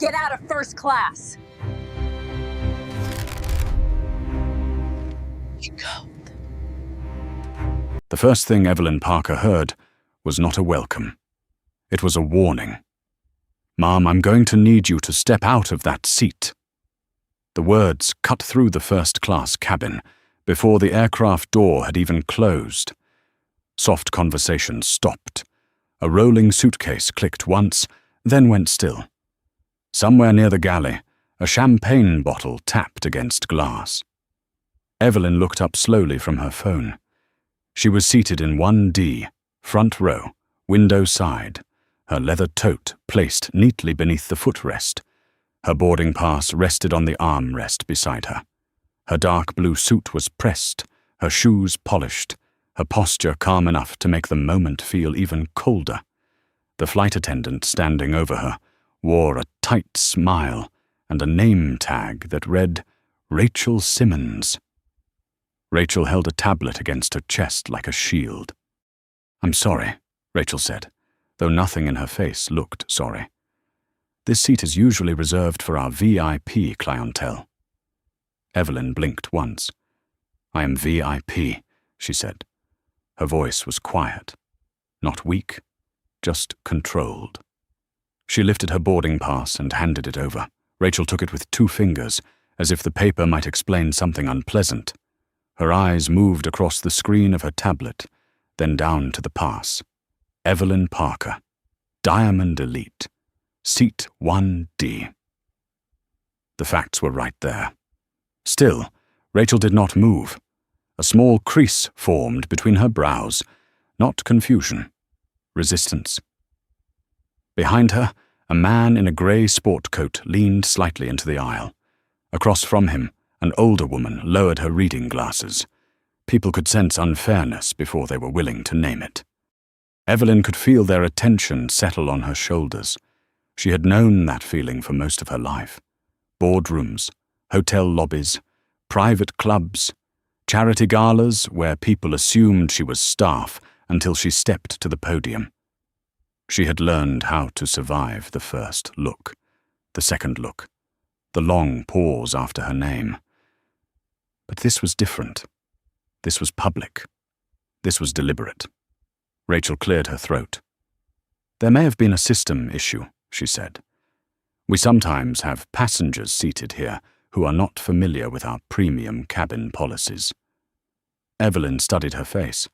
Get out of first class. You go. The first thing Evelyn Parker heard was not a welcome. It was a warning. "Mom, I'm going to need you to step out of that seat." The words cut through the first-class cabin before the aircraft door had even closed. Soft conversation stopped. A rolling suitcase clicked once, then went still. Somewhere near the galley, a champagne bottle tapped against glass. Evelyn looked up slowly from her phone. She was seated in 1D, front row, window side, her leather tote placed neatly beneath the footrest. Her boarding pass rested on the armrest beside her. Her dark blue suit was pressed, her shoes polished, her posture calm enough to make the moment feel even colder. The flight attendant standing over her wore a tight smile and a name tag that read, Rachel Simmons. Rachel held a tablet against her chest like a shield. "I'm sorry," Rachel said, though nothing in her face looked sorry. "This seat is usually reserved for our VIP clientele." Evelyn blinked once. "I am VIP," she said. Her voice was quiet, not weak, just controlled. She lifted her boarding pass and handed it over. Rachel took it with 2 fingers, as if the paper might explain something unpleasant. Her eyes moved across the screen of her tablet, then down to the pass. Evelyn Parker, Diamond Elite, Seat 1D. The facts were right there. Still, Rachel did not move. A small crease formed between her brows, not confusion, resistance. Behind her, a man in a grey sport coat leaned slightly into the aisle. Across from him, an older woman lowered her reading glasses. People could sense unfairness before they were willing to name it. Evelyn could feel their attention settle on her shoulders. She had known that feeling for most of her life. Boardrooms, hotel lobbies, private clubs, charity galas where people assumed she was staff until she stepped to the podium. She had learned how to survive the first look, the second look, the long pause after her name. But this was different. This was public. This was deliberate. Rachel cleared her throat. "There may have been a system issue," she said. "We sometimes have passengers seated here who are not familiar with our premium cabin policies." Evelyn studied her face.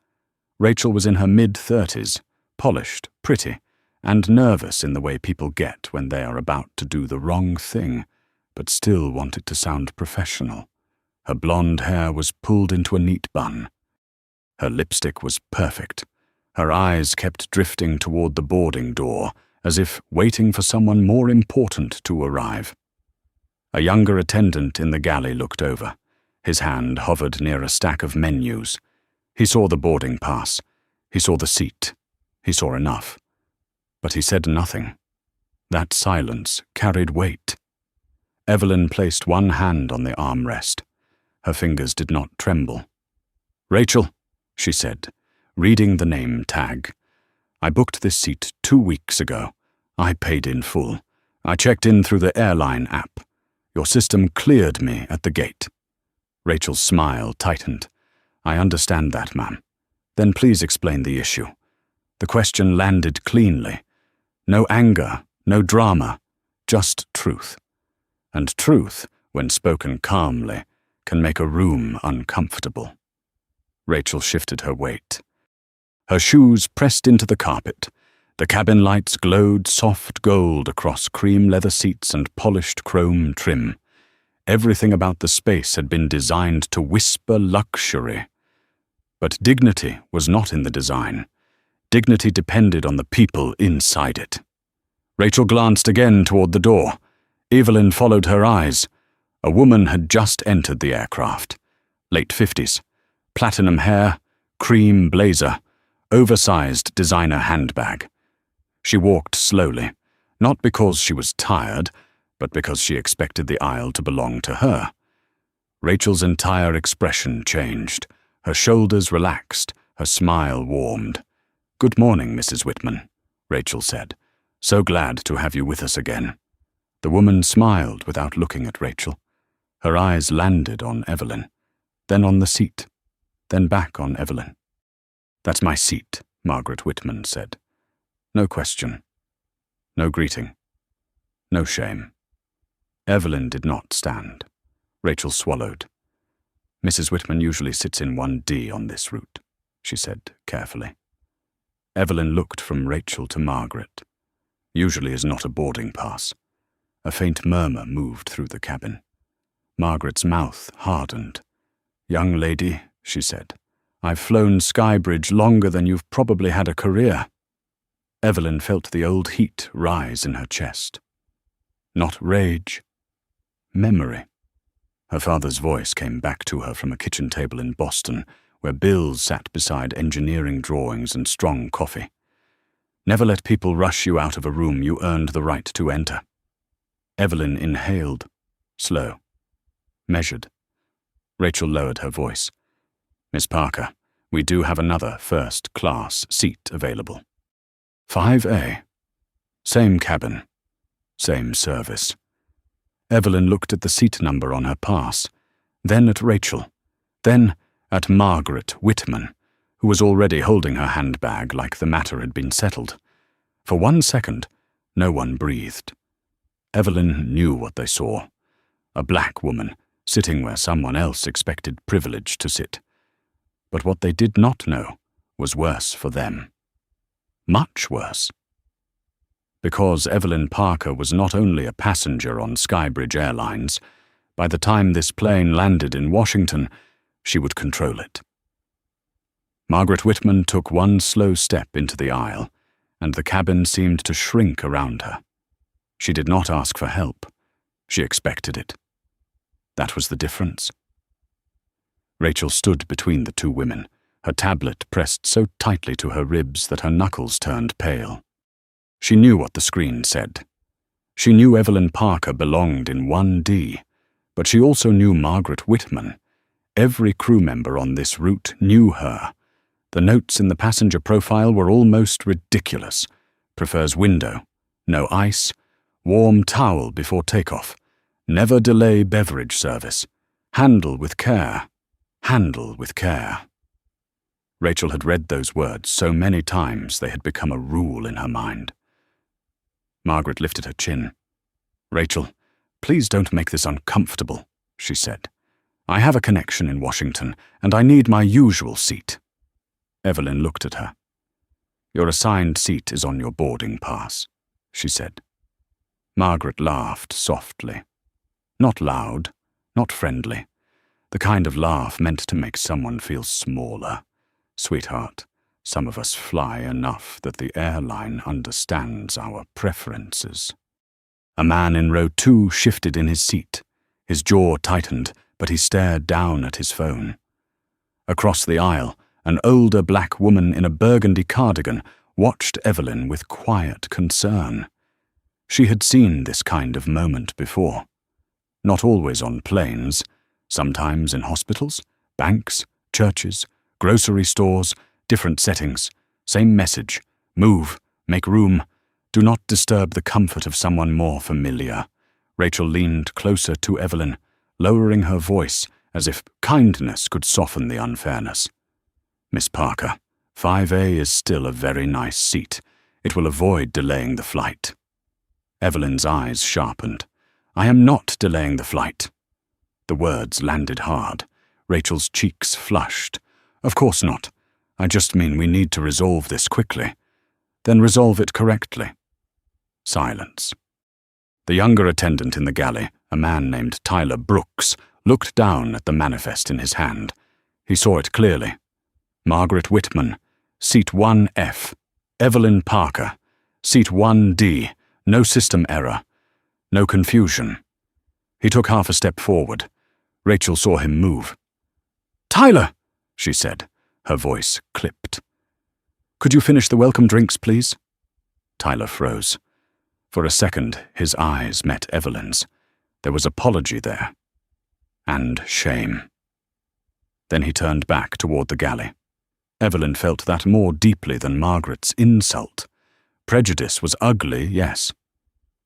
Rachel was in her mid-30s, polished, pretty, and nervous in the way people get when they are about to do the wrong thing, but still want it to sound professional. Her blonde hair was pulled into a neat bun. Her lipstick was perfect. Her eyes kept drifting toward the boarding door, as if waiting for someone more important to arrive. A younger attendant in the galley looked over. His hand hovered near a stack of menus. He saw the boarding pass. He saw the seat. He saw enough. But he said nothing. That silence carried weight. Evelyn placed one hand on the armrest. Her fingers did not tremble. "Rachel," she said, reading the name tag. "I booked this seat 2 weeks ago. I paid in full. I checked in through the airline app. Your system cleared me at the gate." Rachel's smile tightened. "I understand that, ma'am. Then please explain the issue." The question landed cleanly. No anger, no drama, just truth. And truth, when spoken calmly, can make a room uncomfortable. Rachel shifted her weight. Her shoes pressed into the carpet. The cabin lights glowed soft gold across cream leather seats and polished chrome trim. Everything about the space had been designed to whisper luxury. But dignity was not in the design. Dignity depended on the people inside it. Rachel glanced again toward the door. Evelyn followed her eyes. A woman had just entered the aircraft. Late 50s. Platinum hair, cream blazer, oversized designer handbag. She walked slowly, not because she was tired, but because she expected the aisle to belong to her. Rachel's entire expression changed. Her shoulders relaxed, her smile warmed. "Good morning, Mrs. Whitman," Rachel said. "So glad to have you with us again." The woman smiled without looking at Rachel. Her eyes landed on Evelyn, then on the seat, then back on Evelyn. "That's my seat," Margaret Whitman said. No question. No greeting. No shame. Evelyn did not stand. Rachel swallowed. "Mrs. Whitman usually sits in 1D on this route," she said carefully. Evelyn looked from Rachel to Margaret. "Usually is not a boarding pass." A faint murmur moved through the cabin. Margaret's mouth hardened. "Young lady," she said, "I've flown Skybridge longer than you've probably had a career." Evelyn felt the old heat rise in her chest. Not rage. Memory. Her father's voice came back to her from a kitchen table in Boston, where bills sat beside engineering drawings and strong coffee. "Never let people rush you out of a room you earned the right to enter." Evelyn inhaled. Slow. Measured. Rachel lowered her voice. "Miss Parker, we do have another first-class seat available. 5A. Same cabin. Same service." Evelyn looked at the seat number on her pass, then at Rachel, then at Margaret Whitman, who was already holding her handbag like the matter had been settled. For 1 second, no one breathed. Evelyn knew what they saw. A black woman sitting where someone else expected privilege to sit. But what they did not know was worse for them. Much worse. Because Evelyn Parker was not only a passenger on Skybridge Airlines, by the time this plane landed in Washington, she would control it. Margaret Whitman took one slow step into the aisle, and the cabin seemed to shrink around her. She did not ask for help. She expected it. That was the difference. Rachel stood between the two women, her tablet pressed so tightly to her ribs that her knuckles turned pale. She knew what the screen said. She knew Evelyn Parker belonged in 1D, but she also knew Margaret Whitman. Every crew member on this route knew her. The notes in the passenger profile were almost ridiculous. Prefers window, no ice, warm towel before takeoff, never delay beverage service, handle with care, handle with care. Rachel had read those words so many times they had become a rule in her mind. Margaret lifted her chin. "Rachel, please don't make this uncomfortable," she said. "I have a connection in Washington, and I need my usual seat." Evelyn looked at her. "Your assigned seat is on your boarding pass," she said. Margaret laughed softly. Not loud, not friendly. The kind of laugh meant to make someone feel smaller. "Sweetheart, some of us fly enough that the airline understands our preferences." A man in row 2 shifted in his seat. His jaw tightened, but he stared down at his phone. Across the aisle, an older black woman in a burgundy cardigan watched Evelyn with quiet concern. She had seen this kind of moment before. Not always on planes, sometimes in hospitals, banks, churches, grocery stores, different settings, same message: move, make room, do not disturb the comfort of someone more familiar. Rachel leaned closer to Evelyn, lowering her voice as if kindness could soften the unfairness. "Miss Parker, 5A is still a very nice seat. It will avoid delaying the flight." Evelyn's eyes sharpened. "I am not delaying the flight." The words landed hard. Rachel's cheeks flushed. "Of course not. I just mean we need to resolve this quickly. Then resolve it correctly." Silence. The younger attendant in the galley, a man named Tyler Brooks, looked down at the manifest in his hand. He saw it clearly. Margaret Whitman, seat 1F. Evelyn Parker, seat 1D. No system error. No confusion. He took half a step forward. Rachel saw him move. "Tyler!" she said, her voice clipped. "Could you finish the welcome drinks, please?" Tyler froze. For a second, his eyes met Evelyn's. There was apology there. And shame. Then he turned back toward the galley. Evelyn felt that more deeply than Margaret's insult. Prejudice was ugly, yes.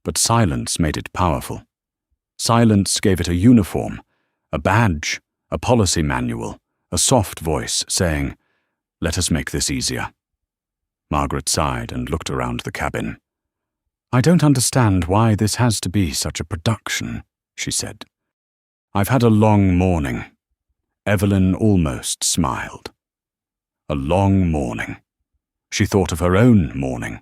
But silence made it powerful. Silence gave it a uniform, a badge, a policy manual, a soft voice saying, "Let us make this easier." Margaret sighed and looked around the cabin. "I don't understand why this has to be such a production," she said. "I've had a long morning." Evelyn almost smiled. A long morning. She thought of her own morning.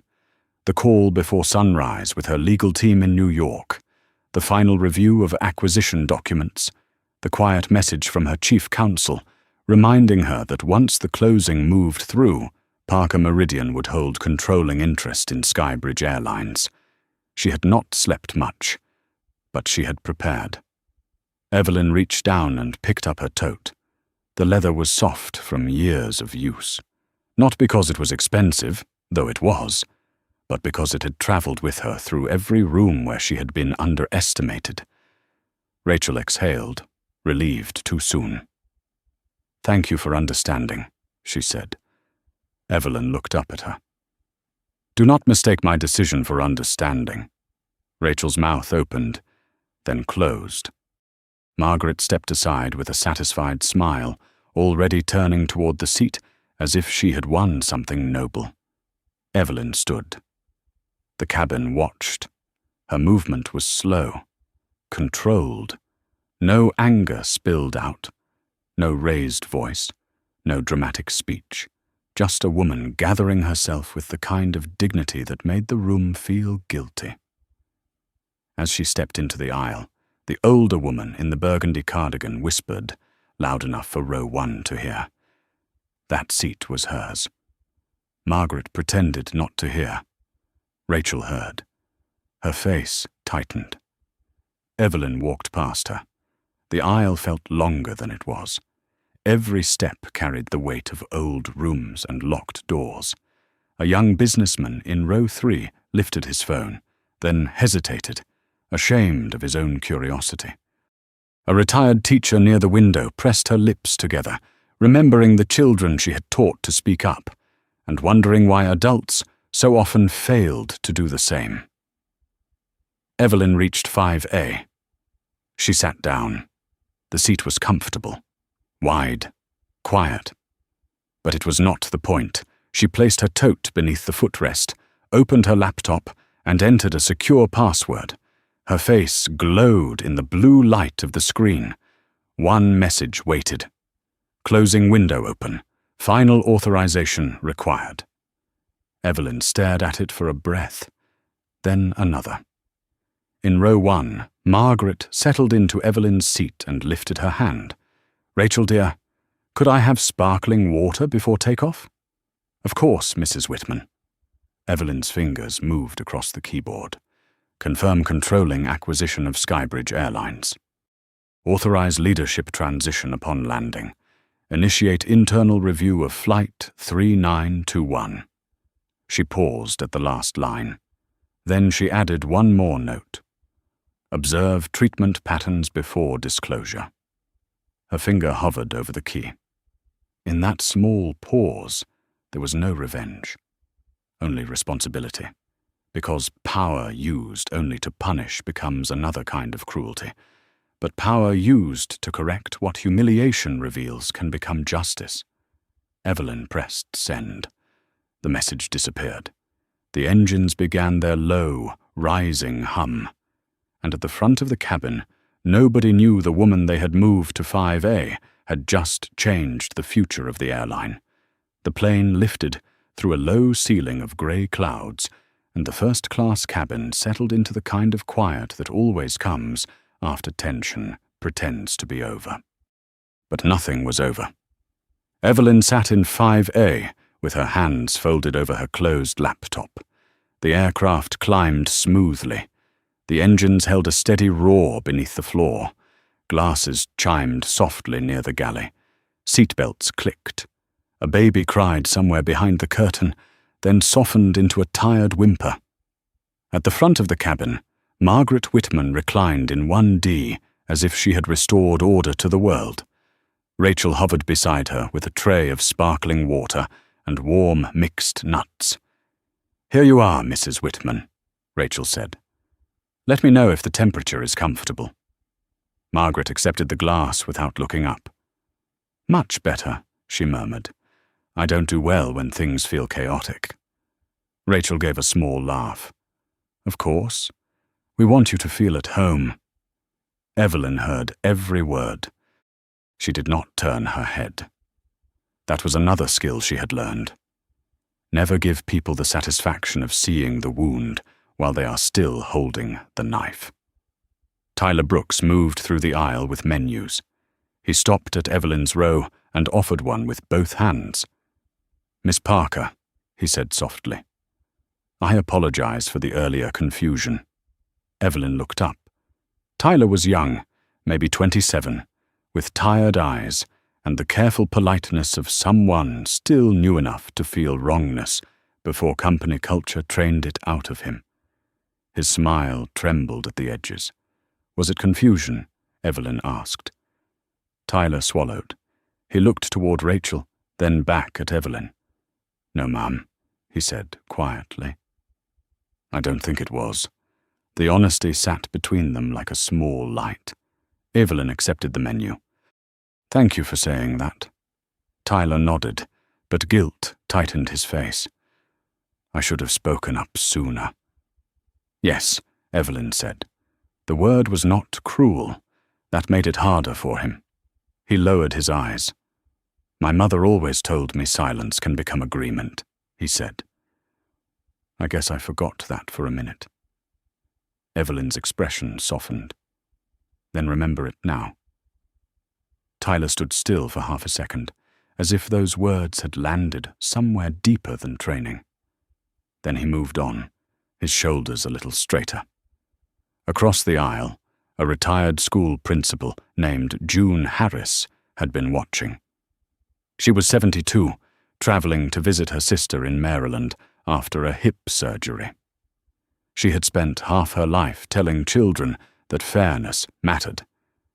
The call before sunrise with her legal team in New York, the final review of acquisition documents, the quiet message from her chief counsel, reminding her that once the closing moved through, Parker Meridian would hold controlling interest in Skybridge Airlines. She had not slept much, but she had prepared. Evelyn reached down and picked up her tote. The leather was soft from years of use. Not because it was expensive, though it was, but because it had traveled with her through every room where she had been underestimated. Rachel exhaled, relieved too soon. "Thank you for understanding," she said. Evelyn looked up at her. "Do not mistake my decision for understanding." Rachel's mouth opened, then closed. Margaret stepped aside with a satisfied smile, already turning toward the seat as if she had won something noble. Evelyn stood. The cabin watched. Her movement was slow, controlled. No anger spilled out. No raised voice, no dramatic speech. Just a woman gathering herself with the kind of dignity that made the room feel guilty. As she stepped into the aisle, the older woman in the burgundy cardigan whispered, loud enough for row 1 to hear. That seat was hers. Margaret pretended not to hear. Rachel heard. Her face tightened. Evelyn walked past her. The aisle felt longer than it was. Every step carried the weight of old rooms and locked doors. A young businessman in row 3 lifted his phone, then hesitated, ashamed of his own curiosity. A retired teacher near the window pressed her lips together, remembering the children she had taught to speak up, and wondering why adults so often failed to do the same. Evelyn reached 5A. She sat down. The seat was comfortable, wide, quiet. But it was not the point. She placed her tote beneath the footrest, opened her laptop, and entered a secure password. Her face glowed in the blue light of the screen. One message waited. Closing window open. Final authorization required. Evelyn stared at it for a breath, then another. In row 1, Margaret settled into Evelyn's seat and lifted her hand. "Rachel, dear, could I have sparkling water before takeoff?" "Of course, Mrs. Whitman." Evelyn's fingers moved across the keyboard. "Confirm controlling acquisition of Skybridge Airlines. Authorize leadership transition upon landing. Initiate internal review of Flight 3921. She paused at the last line. Then she added one more note. Observe treatment patterns before disclosure. Her finger hovered over the key. In that small pause, there was no revenge, only responsibility, because power used only to punish becomes another kind of cruelty. But power used to correct what humiliation reveals can become justice. Evelyn pressed send. The message disappeared. The engines began their low, rising hum. And at the front of the cabin, nobody knew the woman they had moved to 5A had just changed the future of the airline. The plane lifted through a low ceiling of grey clouds, and the first-class cabin settled into the kind of quiet that always comes after tension pretends to be over. But nothing was over. Evelyn sat in 5A with her hands folded over her closed laptop. The aircraft climbed smoothly. The engines held a steady roar beneath the floor. Glasses chimed softly near the galley. Seatbelts clicked. A baby cried somewhere behind the curtain, then softened into a tired whimper. At the front of the cabin, Margaret Whitman reclined in 1D as if she had restored order to the world. Rachel hovered beside her with a tray of sparkling water and warm mixed nuts. "Here you are, Mrs. Whitman," Rachel said. Let me know if the temperature is comfortable. Margaret accepted the glass without looking up. Much better, she murmured. I don't do well when things feel chaotic. Rachel gave a small laugh. Of course. We want you to feel at home. Evelyn heard every word. She did not turn her head. That was another skill she had learned. Never give people the satisfaction of seeing the wound while they are still holding the knife. Tyler Brooks moved through the aisle with menus. He stopped at Evelyn's row and offered one with both hands. Miss Parker, he said softly. I apologize for the earlier confusion. Evelyn looked up. Tyler was young, maybe 27, with tired eyes and the careful politeness of someone still new enough to feel wrongness before company culture trained it out of him. His smile trembled at the edges. Was it confusion? Evelyn asked. Tyler swallowed. He looked toward Rachel, then back at Evelyn. No, ma'am, he said quietly. I don't think it was. The honesty sat between them like a small light. Evelyn accepted the menu. Thank you for saying that. Tyler nodded, but guilt tightened his face. I should have spoken up sooner. Yes, Evelyn said. The word was not cruel. That made it harder for him. He lowered his eyes. My mother always told me silence can become agreement, he said. I guess I forgot that for a minute. Evelyn's expression softened. Then remember it now. Tyler stood still for half a second, as if those words had landed somewhere deeper than training. Then he moved on, his shoulders a little straighter. Across the aisle, a retired school principal named June Harris had been watching. She was 72, traveling to visit her sister in Maryland after a hip surgery. She had spent half her life telling children that fairness mattered,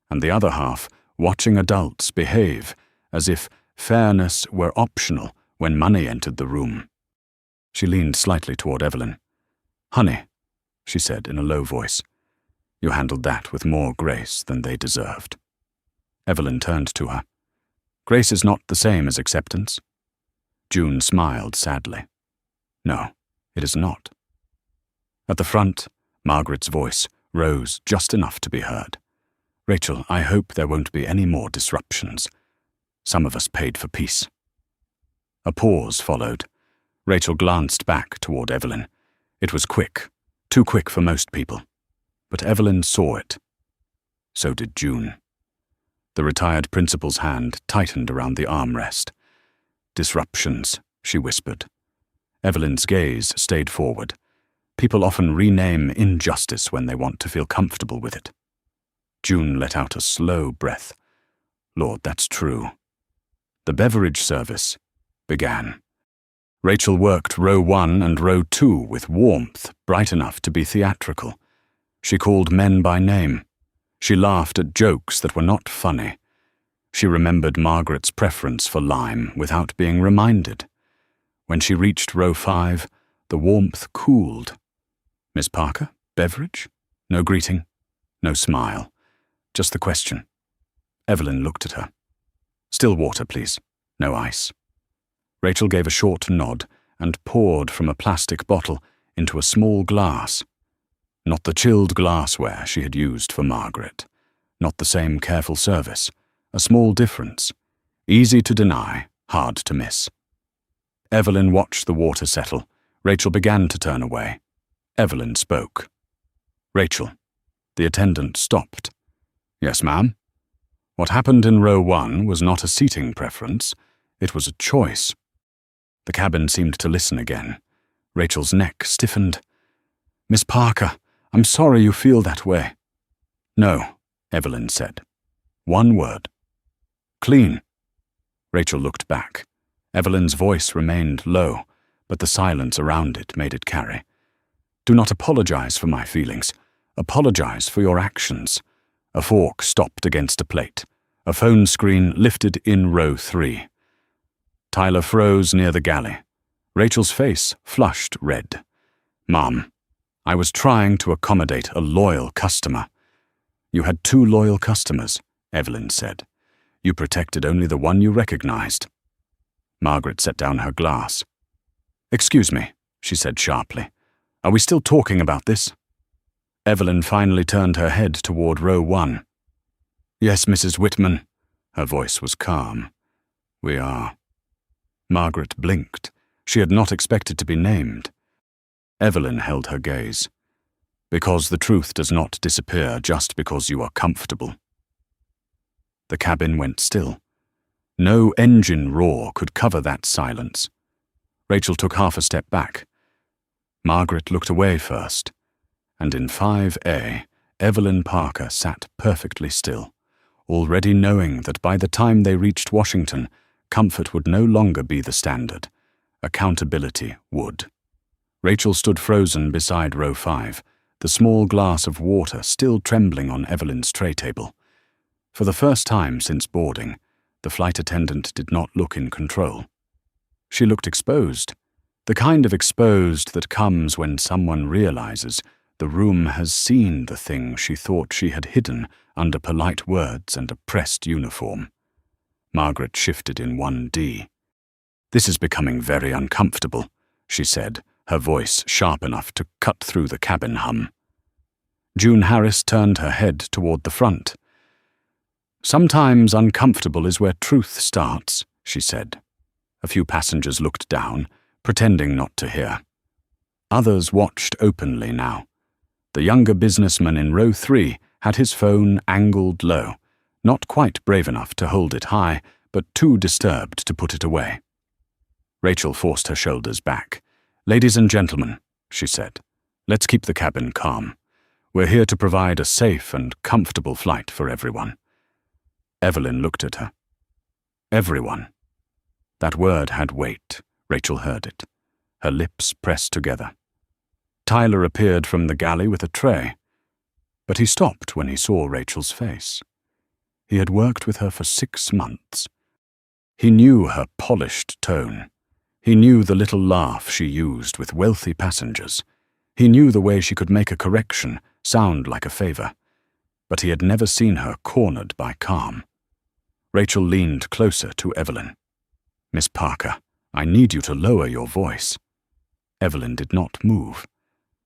and the other half watching adults behave as if fairness were optional when money entered the room. She leaned slightly toward Evelyn. Honey, she said in a low voice, you handled that with more grace than they deserved. Evelyn turned to her. Grace is not the same as acceptance. June smiled sadly. No, it is not. At the front, Margaret's voice rose just enough to be heard. Rachel, I hope there won't be any more disruptions. Some of us paid for peace. A pause followed. Rachel glanced back toward Evelyn. It was quick, too quick for most people. But Evelyn saw it. So did June. The retired principal's hand tightened around the armrest. Disruptions, she whispered. Evelyn's gaze stayed forward. People often rename injustice when they want to feel comfortable with it. June let out a slow breath. Lord, that's true. The beverage service began. Rachel worked row 1 and row 2 with warmth bright enough to be theatrical. She called men by name. She laughed at jokes that were not funny. She remembered Margaret's preference for lime without being reminded. When she reached row 5, the warmth cooled. Miss Parker, beverage? No greeting, no smile. Just the question. Evelyn looked at her. Still water, please. No ice. Rachel gave a short nod and poured from a plastic bottle into a small glass. Not the chilled glassware she had used for Margaret. Not the same careful service. A small difference. Easy to deny, hard to miss. Evelyn watched the water settle. Rachel began to turn away. Evelyn spoke. Rachel. The attendant stopped. Yes, ma'am. What happened in row 1 was not a seating preference. It was a choice. The cabin seemed to listen again. Rachel's neck stiffened. Miss Parker, I'm sorry you feel that way. No, Evelyn said. One word. Clean. Rachel looked back. Evelyn's voice remained low, but the silence around it made it carry. Do not apologize for my feelings. Apologize for your actions. A fork stopped against a plate. A phone screen lifted in row 3. Tyler froze near the galley. Rachel's face flushed red. Mom, I was trying to accommodate a loyal customer." "You had 2 loyal customers," Evelyn said. "You protected only the one you recognized." Margaret set down her glass. "Excuse me," she said sharply. "Are we still talking about this?" Evelyn finally turned her head toward row 1. "Yes, Mrs. Whitman." Her voice was calm. "We are." Margaret blinked. She had not expected to be named. Evelyn held her gaze. "Because the truth does not disappear just because you are comfortable." The cabin went still. No engine roar could cover that silence. Rachel took half a step back. Margaret looked away first, and in 5A, Evelyn Parker sat perfectly still, already knowing that by the time they reached Washington, comfort would no longer be the standard. Accountability would. Rachel stood frozen beside row 5, the small glass of water still trembling on Evelyn's tray table. For the first time since boarding, the flight attendant did not look in control. She looked exposed, the kind of exposed that comes when someone realizes the room has seen the thing she thought she had hidden under polite words and a pressed uniform. Margaret shifted in 1D. "This is becoming very uncomfortable," she said, her voice sharp enough to cut through the cabin hum. June Harris turned her head toward the front. "Sometimes uncomfortable is where truth starts," she said. A few passengers looked down, pretending not to hear. Others watched openly now. The younger businessman in row 3 had his phone angled low, not quite brave enough to hold it high, but too disturbed to put it away. Rachel forced her shoulders back. "Ladies and gentlemen," she said, "let's keep the cabin calm. We're here to provide a safe and comfortable flight for everyone." Evelyn looked at her. Everyone. That word had weight. Rachel heard it. Her lips pressed together. Tyler appeared from the galley with a tray, but he stopped when he saw Rachel's face. He had worked with her for 6 months. He knew her polished tone. He knew the little laugh she used with wealthy passengers. He knew the way she could make a correction sound like a favor. But he had never seen her cornered by calm. Rachel leaned closer to Evelyn. "Miss Parker, I need you to lower your voice." Evelyn did not move.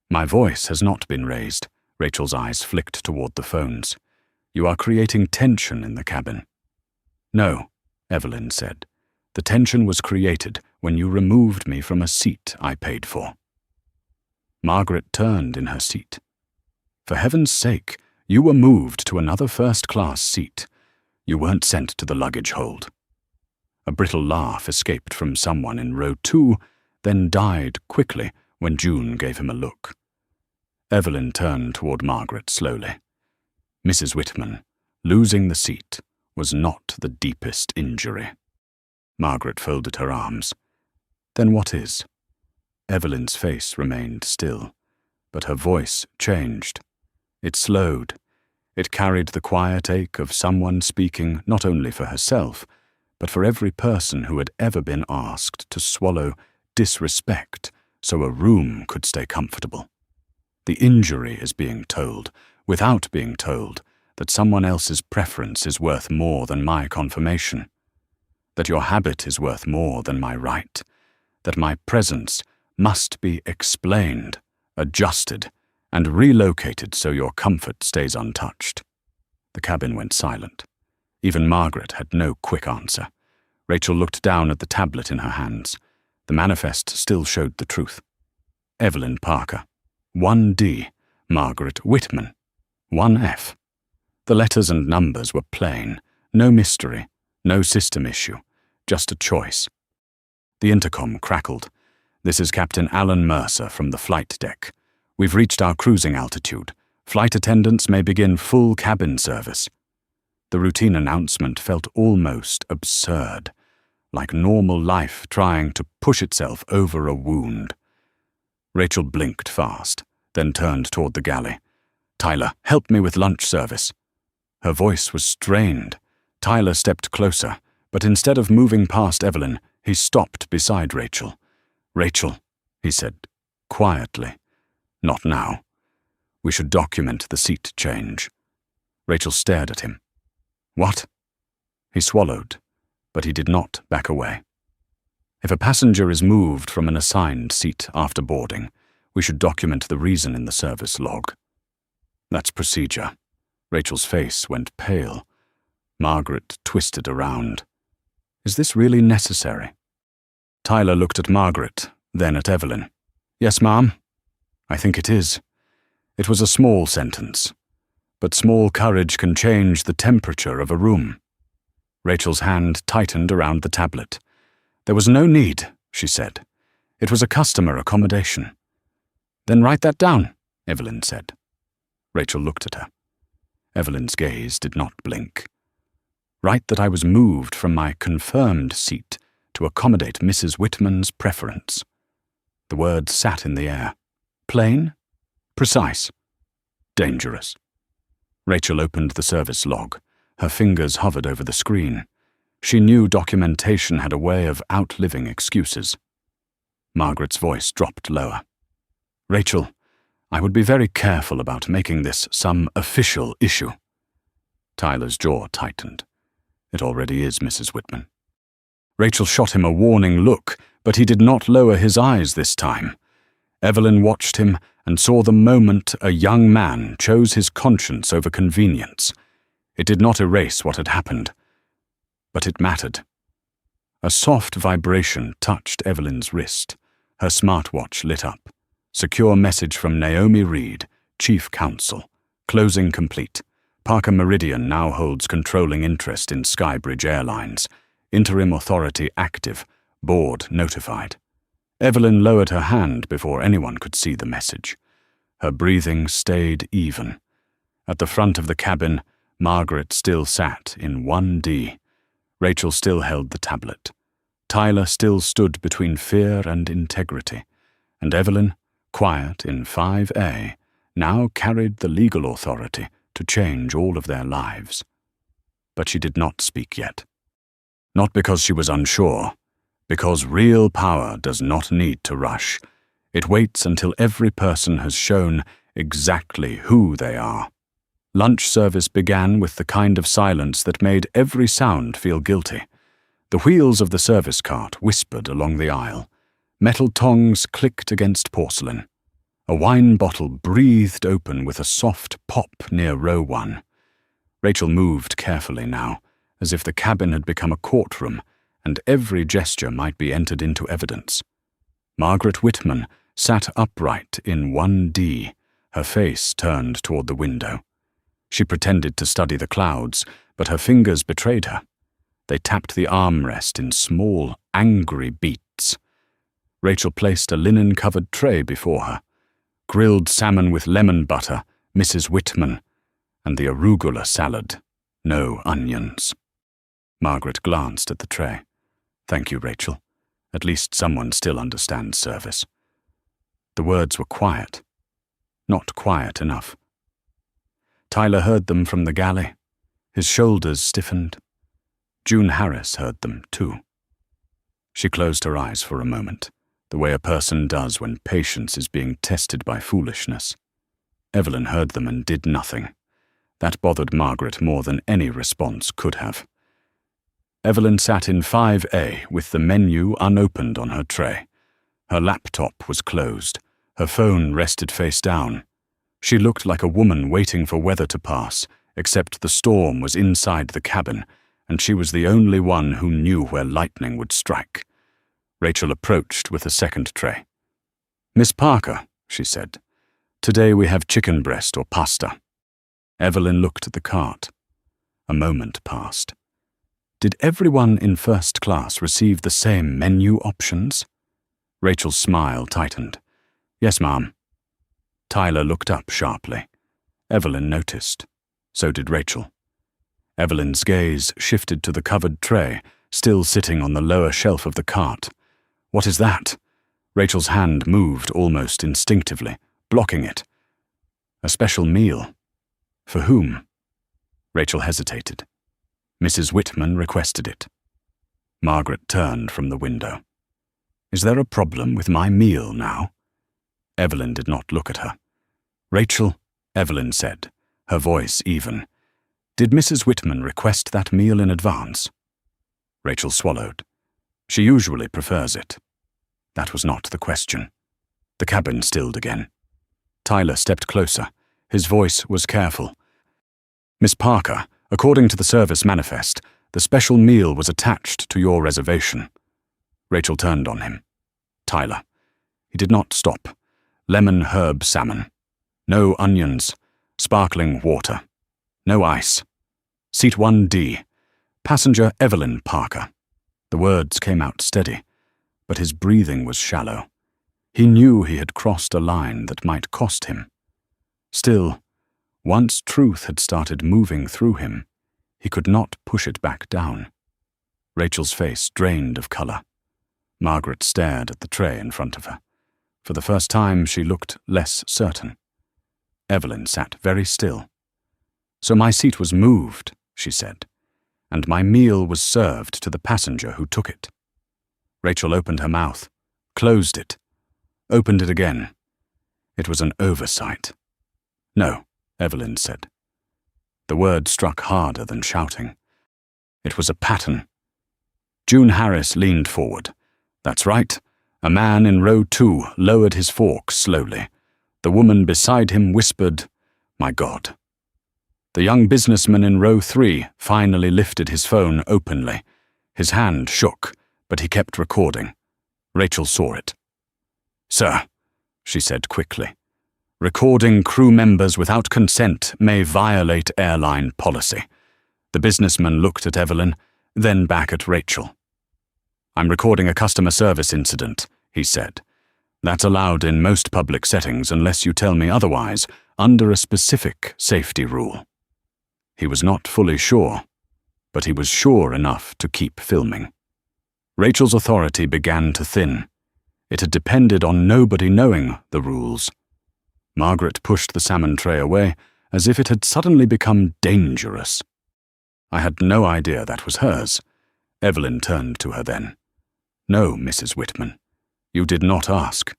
"My voice has not been raised." Rachel's eyes flicked toward the phones. "You are creating tension in the cabin." "No," Evelyn said. "The tension was created when you removed me from a seat I paid for." Margaret turned in her seat. "For heaven's sake, you were moved to another first-class seat. You weren't sent to the luggage hold." A brittle laugh escaped from someone in row 2, then died quickly when June gave him a look. Evelyn turned toward Margaret slowly. "Mrs. Whitman, losing the seat was not the deepest injury." Margaret folded her arms. "Then what is?" Evelyn's face remained still, but her voice changed. It slowed. It carried the quiet ache of someone speaking not only for herself, but for every person who had ever been asked to swallow disrespect so a room could stay comfortable. The injury is being told, without being told, that someone else's preference is worth more than my confirmation, that your habit is worth more than my right, that my presence must be explained, adjusted, and relocated so your comfort stays untouched. The cabin went silent. Even Margaret had no quick answer. Rachel looked down at the tablet in her hands. The manifest still showed the truth. Evelyn Parker. 1D. Margaret Whitman. 1F. The letters and numbers were plain. No mystery. No system issue. Just a choice. The intercom crackled. "This is Captain Alan Mercer from the flight deck. We've reached our cruising altitude. Flight attendants may begin full cabin service." The routine announcement felt almost absurd, like normal life trying to push itself over a wound. Rachel blinked fast, then turned toward the galley. "Tyler, help me with lunch service." Her voice was strained. Tyler stepped closer, but instead of moving past Evelyn, he stopped beside Rachel. "Rachel," he said, quietly, Not now. We should document the seat change. Rachel stared at him. What? He swallowed, but he did not back away. If a passenger is moved from an assigned seat after boarding, we should document the reason in the service log. That's procedure. Rachel's face went pale. Margaret twisted around. Is this really necessary? Tyler looked at Margaret, then at Evelyn. Yes, ma'am. I think it is. It was a small sentence, but small courage can change the temperature of a room. Rachel's hand tightened around the tablet. There was no need, she said. It was a customer accommodation. Then write that down, Evelyn said. Rachel looked at her. Evelyn's gaze did not blink. Write that I was moved from my confirmed seat to accommodate Mrs. Whitman's preference. The words sat in the air. Plain? Precise? Dangerous. Rachel opened the service log. Her fingers hovered over the screen. She knew documentation had a way of outliving excuses. Margaret's voice dropped lower. Rachel, I would be very careful about making this some official issue. Tyler's jaw tightened. It already is, Mrs. Whitman. Rachel shot him a warning look, but he did not lower his eyes this time. Evelyn watched him and saw the moment a young man chose his conscience over convenience. It did not erase what had happened, but it mattered. A soft vibration touched Evelyn's wrist. Her smartwatch lit up. Secure message from Naomi Reed, Chief Counsel. Closing complete. Parker Meridian now holds controlling interest in Skybridge Airlines. Interim authority active. Board notified. Evelyn lowered her hand before anyone could see the message. Her breathing stayed even. At the front of the cabin, Margaret still sat in 1D. Rachel still held the tablet. Tyler still stood between fear and integrity. And Evelyn, quiet in 5A, now carried the legal authority to change all of their lives. But she did not speak yet. Not because she was unsure, because real power does not need to rush. It waits until every person has shown exactly who they are. Lunch service began with the kind of silence that made every sound feel guilty. The wheels of the service cart whispered along the aisle. Metal tongs clicked against porcelain. A wine bottle breathed open with a soft pop near row 1. Rachel moved carefully now, as if the cabin had become a courtroom, and every gesture might be entered into evidence. Margaret Whitman sat upright in 1D, her face turned toward the window. She pretended to study the clouds, but her fingers betrayed her. They tapped the armrest in small, angry beats. Rachel placed a linen-covered tray before her. Grilled salmon with lemon butter, Mrs. Whitman, and the arugula salad, no onions. Margaret glanced at the tray. Thank you, Rachel. At least someone still understands service. The words were quiet. Not quiet enough. Tyler heard them from the galley. His shoulders stiffened. June Harris heard them, too. She closed her eyes for a moment, the way a person does when patience is being tested by foolishness. Evelyn heard them and did nothing. That bothered Margaret more than any response could have. Evelyn sat in 5A with the menu unopened on her tray. Her laptop was closed. Her phone rested face down. She looked like a woman waiting for weather to pass, except the storm was inside the cabin, and she was the only one who knew where lightning would strike. Rachel approached with a second tray. Miss Parker, she said, today we have chicken breast or pasta. Evelyn looked at the cart. A moment passed. Did everyone in first class receive the same menu options? Rachel's smile tightened. Yes, ma'am. Tyler looked up sharply. Evelyn noticed. So did Rachel. Evelyn's gaze shifted to the covered tray, still sitting on the lower shelf of the cart. What is that? Rachel's hand moved almost instinctively, blocking it. A special meal. For whom? Rachel hesitated. Mrs. Whitman requested it. Margaret turned from the window. Is there a problem with my meal now? Evelyn did not look at her. "Rachel," Evelyn said, her voice even, "did Mrs. Whitman request that meal in advance?" Rachel swallowed. She usually prefers it. That was not the question. The cabin stilled again. Tyler stepped closer. His voice was careful. "Miss Parker, according to the service manifest, the special meal was attached to your reservation." Rachel turned on him. "Tyler." He did not stop. "Lemon herb salmon. No onions. Sparkling water. No ice. Seat 1D. Passenger Evelyn Parker." The words came out steady, but his breathing was shallow. He knew he had crossed a line that might cost him. Still, once truth had started moving through him, he could not push it back down. Rachel's face drained of color. Margaret stared at the tray in front of her. For the first time, she looked less certain. Evelyn sat very still. "So my seat was moved," she said, "and my meal was served to the passenger who took it." Rachel opened her mouth, closed it, opened it again. It was an oversight. "No," Evelyn said. The word struck harder than shouting. It was a pattern. June Harris leaned forward. "That's right." A man in row 2 lowered his fork slowly. The woman beside him whispered, "My God." The young businessman in row 3 finally lifted his phone openly. His hand shook, but he kept recording. Rachel saw it. "Sir," she said quickly, "recording crew members without consent may violate airline policy." The businessman looked at Evelyn, then back at Rachel. "I'm recording a customer service incident," he said. "That's allowed in most public settings unless you tell me otherwise, under a specific safety rule." He was not fully sure, but he was sure enough to keep filming. Rachel's authority began to thin. It had depended on nobody knowing the rules. Margaret pushed the salmon tray away as if it had suddenly become dangerous. "I had no idea that was hers." Evelyn turned to her then. "No, Mrs. Whitman, you did not ask."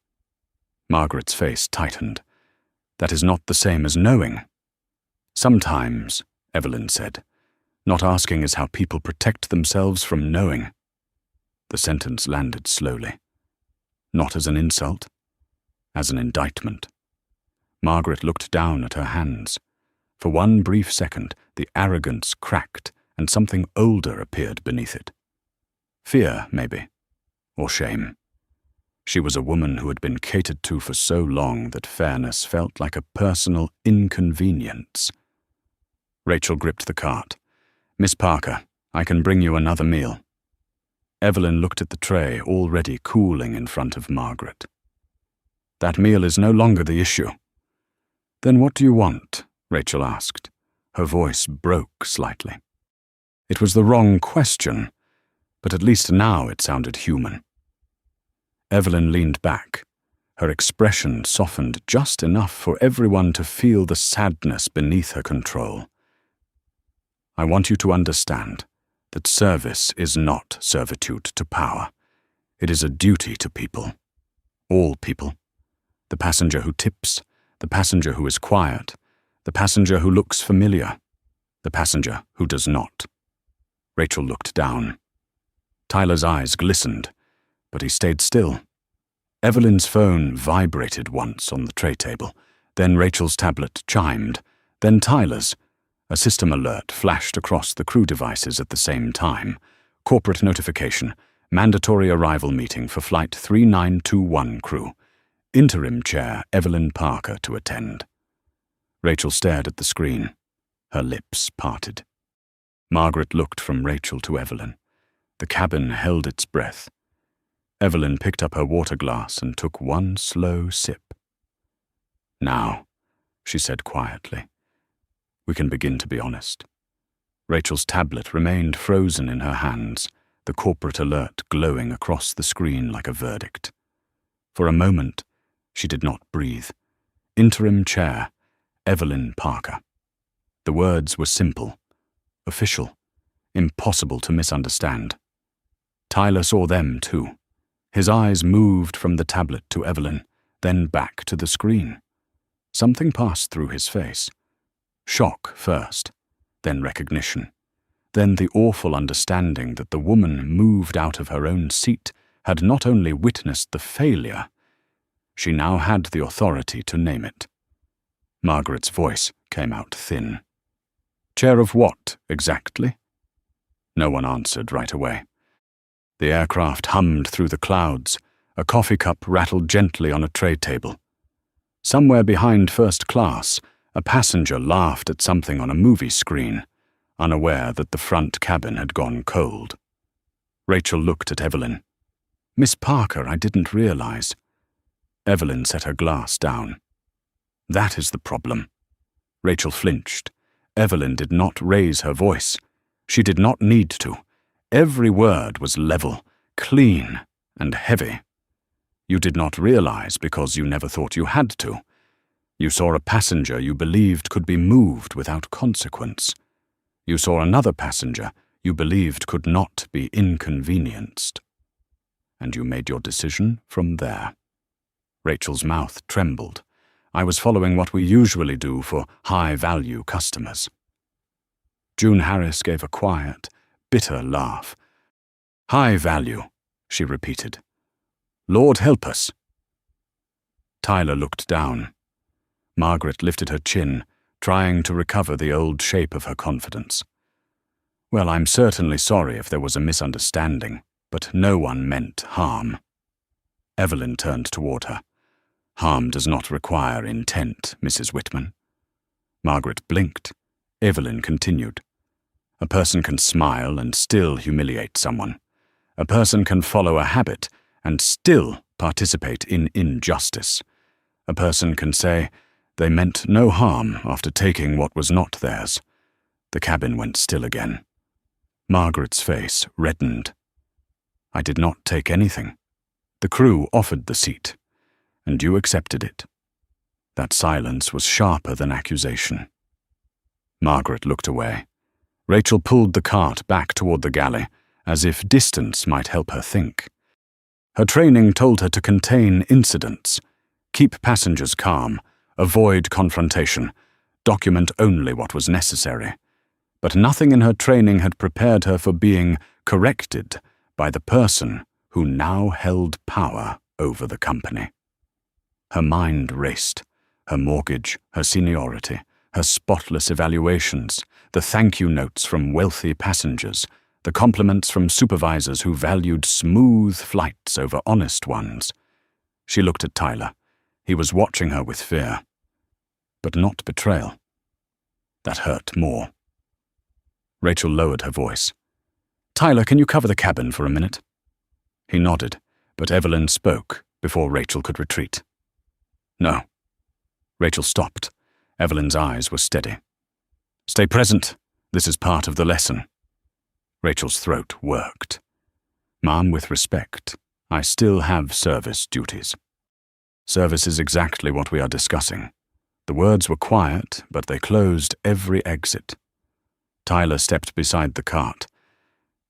Margaret's face tightened. "That is not the same as knowing." "Sometimes," Evelyn said, "not asking is how people protect themselves from knowing." The sentence landed slowly. Not as an insult, as an indictment. Margaret looked down at her hands. For one brief second, the arrogance cracked and something older appeared beneath it. Fear, maybe, or shame. She was a woman who had been catered to for so long that fairness felt like a personal inconvenience. Rachel gripped the cart. "Miss Parker, I can bring you another meal." Evelyn looked at the tray already cooling in front of Margaret. "That meal is no longer the issue." "Then what do you want?" Rachel asked. Her voice broke slightly. It was the wrong question, but at least now it sounded human. Evelyn leaned back. Her expression softened just enough for everyone to feel the sadness beneath her control. "I want you to understand that service is not servitude to power. It is a duty to people. All people. The passenger who tips, the passenger who is quiet, the passenger who looks familiar, the passenger who does not." Rachel looked down. Tyler's eyes glistened, but he stayed still. Evelyn's phone vibrated once on the tray table, then Rachel's tablet chimed, then Tyler's. A system alert flashed across the crew devices at the same time. Corporate notification. Mandatory arrival meeting for Flight 3921 crew. Interim chair Evelyn Parker to attend. Rachel stared at the screen. Her lips parted. Margaret looked from Rachel to Evelyn. The cabin held its breath. Evelyn picked up her water glass and took one slow sip. "Now," she said quietly, "we can begin to be honest." Rachel's tablet remained frozen in her hands, the corporate alert glowing across the screen like a verdict. For a moment, she did not breathe. Interim chair, Evelyn Parker. The words were simple, official, impossible to misunderstand. Tyler saw them too. His eyes moved from the tablet to Evelyn, then back to the screen. Something passed through his face. Shock first, then recognition, then the awful understanding that the woman moved out of her own seat had not only witnessed the failure, she now had the authority to name it. Margaret's voice came out thin. Chair of what, exactly? No one answered right away. The aircraft hummed through the clouds. A coffee cup rattled gently on a tray table. Somewhere behind first class, a passenger laughed at something on a movie screen, unaware that the front cabin had gone cold. Rachel looked at Evelyn. "Miss Parker, I didn't realize." Evelyn set her glass down. "That is the problem." Rachel flinched. Evelyn did not raise her voice. She did not need to. Every word was level, clean, and heavy. You did not realize because you never thought you had to. You saw a passenger you believed could be moved without consequence. You saw another passenger you believed could not be inconvenienced. And you made your decision from there. Rachel's mouth trembled. I was following what we usually do for high-value customers. June Harris gave a quiet, bitter laugh. "High value," she repeated. "Lord help us." Tyler looked down. Margaret lifted her chin, trying to recover the old shape of her confidence. "Well, I'm certainly sorry if there was a misunderstanding, but no one meant harm." Evelyn turned toward her. "Harm does not require intent, Mrs. Whitman." Margaret blinked. Evelyn continued. "A person can smile and still humiliate someone. A person can follow a habit and still participate in injustice. A person can say they meant no harm after taking what was not theirs." The cabin went still again. Margaret's face reddened. "I did not take anything. The crew offered the seat, and you accepted it." That silence was sharper than accusation. Margaret looked away. Rachel pulled the cart back toward the galley, as if distance might help her think. Her training told her to contain incidents, keep passengers calm, avoid confrontation, document only what was necessary. But nothing in her training had prepared her for being corrected by the person who now held power over the company. Her mind raced. Her mortgage, her seniority, her spotless evaluations, the thank-you notes from wealthy passengers, the compliments from supervisors who valued smooth flights over honest ones. She looked at Tyler. He was watching her with fear. But not betrayal. That hurt more. Rachel lowered her voice. "Tyler, can you cover the cabin for a minute?" He nodded, but Evelyn spoke before Rachel could retreat. "No." Rachel stopped. Evelyn's eyes were steady. "Stay present. This is part of the lesson." Rachel's throat worked. "Ma'am, with respect, I still have service duties." "Service is exactly what we are discussing." The words were quiet, but they closed every exit. Tyler stepped beside the cart.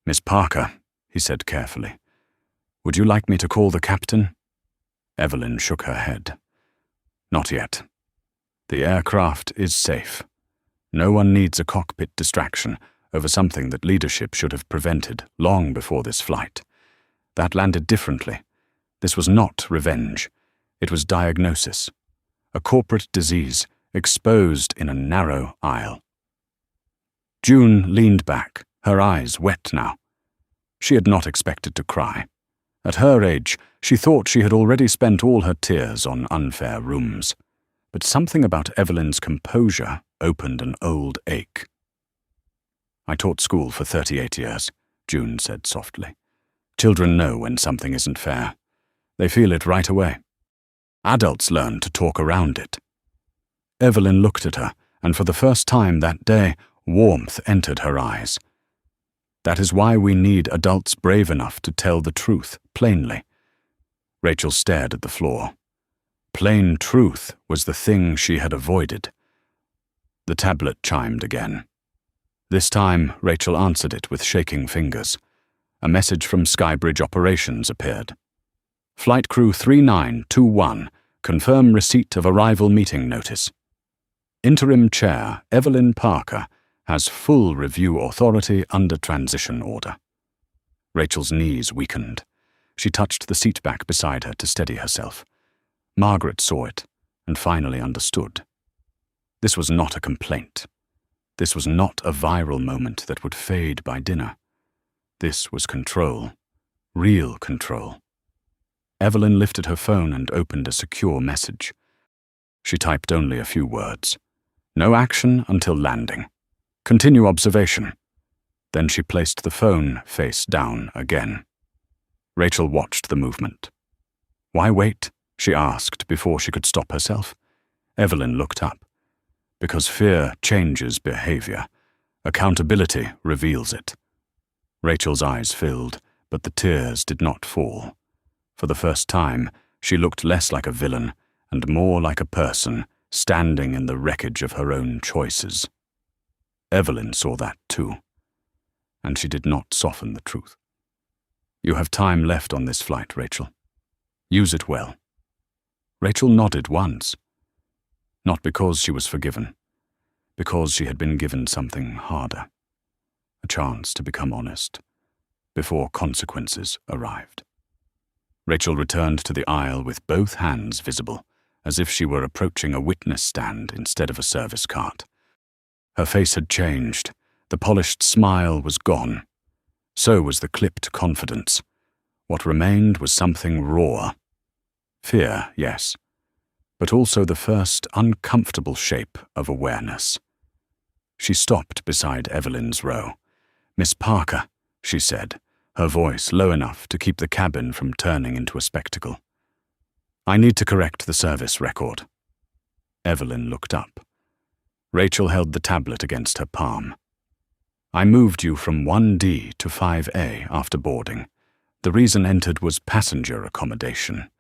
"Miss Parker," he said carefully, "would you like me to call the captain?" Evelyn shook her head. "Not yet. The aircraft is safe. No one needs a cockpit distraction over something that leadership should have prevented long before this flight. That landed differently. This was not revenge. It was diagnosis. A corporate disease exposed in a narrow aisle." June leaned back, her eyes wet now. She had not expected to cry. At her age, she thought she had already spent all her tears on unfair rooms. But something about Evelyn's composure opened an old ache. "I taught school for 38 years, June said softly. "Children know when something isn't fair. They feel it right away. Adults learn to talk around it." Evelyn looked at her, and for the first time that day, warmth entered her eyes. "That is why we need adults brave enough to tell the truth plainly." Rachel stared at the floor. Plain truth was the thing she had avoided. The tablet chimed again. This time, Rachel answered it with shaking fingers. A message from Skybridge Operations appeared. "Flight Crew 3921, Confirm receipt of arrival meeting notice. Interim Chair Evelyn Parker has full review authority under transition order. Rachel's knees weakened. She touched the seat back beside her to steady herself. Margaret saw it and finally understood. This was not a complaint. This was not a viral moment that would fade by dinner. This was control. Real control. Evelyn lifted her phone and opened a secure message. She typed only a few words. No action until landing. Continue observation. Then she placed the phone face down again. Rachel watched the movement. Why wait? She asked before she could stop herself. Evelyn looked up. Because fear changes behavior. Accountability reveals it. Rachel's eyes filled, but the tears did not fall. For the first time, she looked less like a villain and more like a person standing in the wreckage of her own choices. Evelyn saw that too, and she did not soften the truth. You have time left on this flight, Rachel. Use it well. Rachel nodded once. Not because she was forgiven, because she had been given something harder. A chance to become honest, before consequences arrived. Rachel returned to the aisle with both hands visible, as if she were approaching a witness stand instead of a service cart. Her face had changed. The polished smile was gone. So was the clipped confidence. What remained was something raw. Fear, yes, but also the first uncomfortable shape of awareness. She stopped beside Evelyn's row. "Miss Parker," she said, her voice low enough to keep the cabin from turning into a spectacle. "I need to correct the service record." Evelyn looked up. Rachel held the tablet against her palm. "I moved you from 1D to 5A after boarding. The reason entered was passenger accommodation.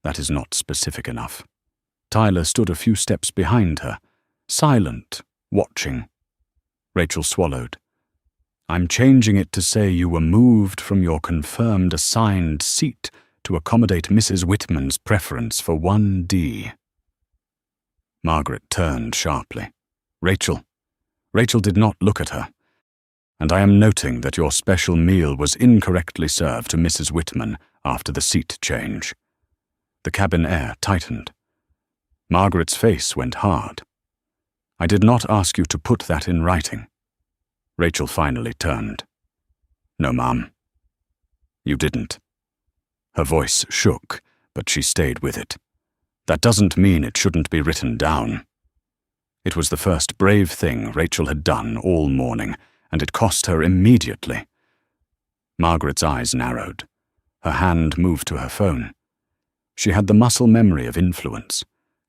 That is not specific enough." Tyler stood a few steps behind her, silent, watching. Rachel swallowed. "I'm changing it to say you were moved from your confirmed assigned seat to accommodate Mrs. Whitman's preference for 1D. Margaret turned sharply. "Rachel." Rachel did not look at her. "And I am noting that your special meal was incorrectly served to Mrs. Whitman after the seat change." The cabin air tightened. Margaret's face went hard. "I did not ask you to put that in writing." Rachel finally turned. "No, ma'am. You didn't." Her voice shook, but she stayed with it. "That doesn't mean it shouldn't be written down." It was the first brave thing Rachel had done all morning, and it cost her immediately. Margaret's eyes narrowed. Her hand moved to her phone. She had the muscle memory of influence.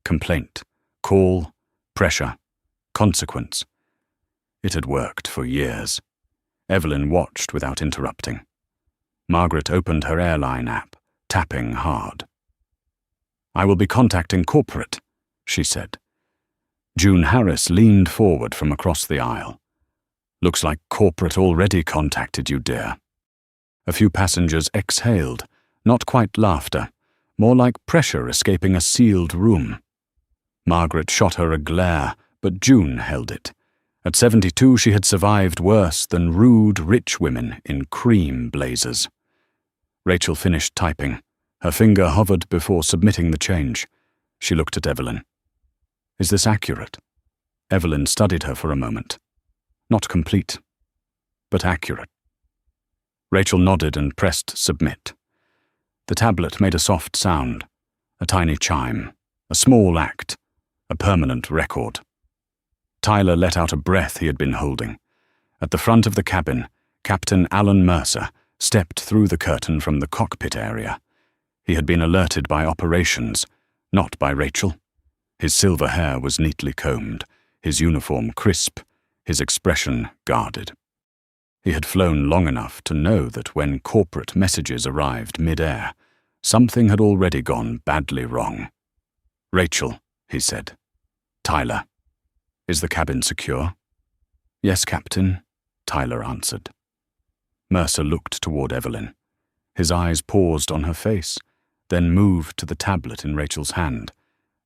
Complaint, call, pressure, consequence. It had worked for years. Evelyn watched without interrupting. Margaret opened her airline app, tapping hard. "I will be contacting corporate," she said. June Harris leaned forward from across the aisle. "Looks like corporate already contacted you, dear." A few passengers exhaled, not quite laughter, more like pressure escaping a sealed room. Margaret shot her a glare, but June held it. At 72, she had survived worse than rude, rich women in cream blazers. Rachel finished typing. Her finger hovered before submitting the change. She looked at Evelyn. "Is this accurate?" Evelyn studied her for a moment. "Not complete, but accurate." Rachel nodded and pressed submit. The tablet made a soft sound, a tiny chime, a small act, a permanent record. Tyler let out a breath he had been holding. At the front of the cabin, Captain Alan Mercer stepped through the curtain from the cockpit area. He had been alerted by operations, not by Rachel. His silver hair was neatly combed, his uniform crisp, his expression guarded. He had flown long enough to know that when corporate messages arrived mid-air, something had already gone badly wrong. "Rachel," he said. "Tyler. Is the cabin secure?" "Yes, Captain," Tyler answered. Mercer looked toward Evelyn. His eyes paused on her face, then moved to the tablet in Rachel's hand,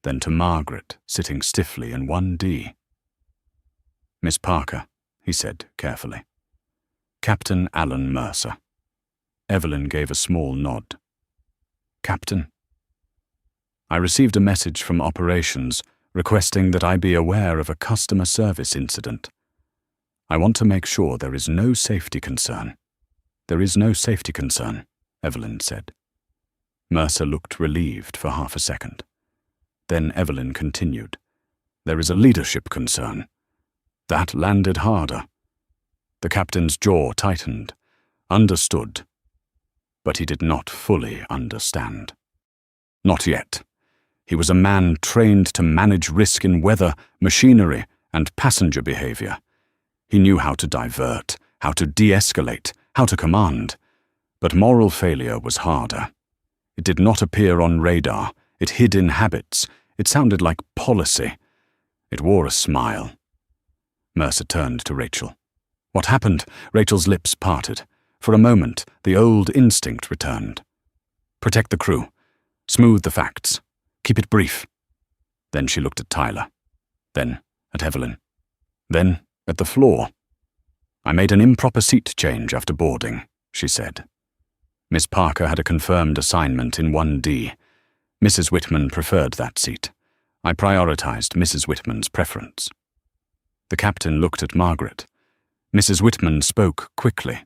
then to Margaret, sitting stiffly in 1D. "Miss Parker," he said carefully. "Captain Alan Mercer." Evelyn gave a small nod. "Captain?" "I received a message from operations requesting that I be aware of a customer service incident. I want to make sure there is no safety concern." "There is no safety concern," Evelyn said. Mercer looked relieved for half a second. Then Evelyn continued. "There is a leadership concern." That landed harder. The captain's jaw tightened. Understood. But he did not fully understand. Not yet. He was a man trained to manage risk in weather, machinery, and passenger behavior. He knew how to divert, how to de-escalate, how to command. But moral failure was harder. It did not appear on radar. It hid in habits. It sounded like policy. It wore a smile. Mercer turned to Rachel. "What happened?" Rachel's lips parted. For a moment, the old instinct returned. "Protect the crew. Smooth the facts. Keep it brief." Then she looked at Tyler. Then at Evelyn. Then at the floor. "I made an improper seat change after boarding," she said. Miss Parker had a confirmed assignment in 1D. Mrs. Whitman preferred that seat. I prioritized Mrs. Whitman's preference. The captain looked at Margaret. Mrs. Whitman spoke quickly.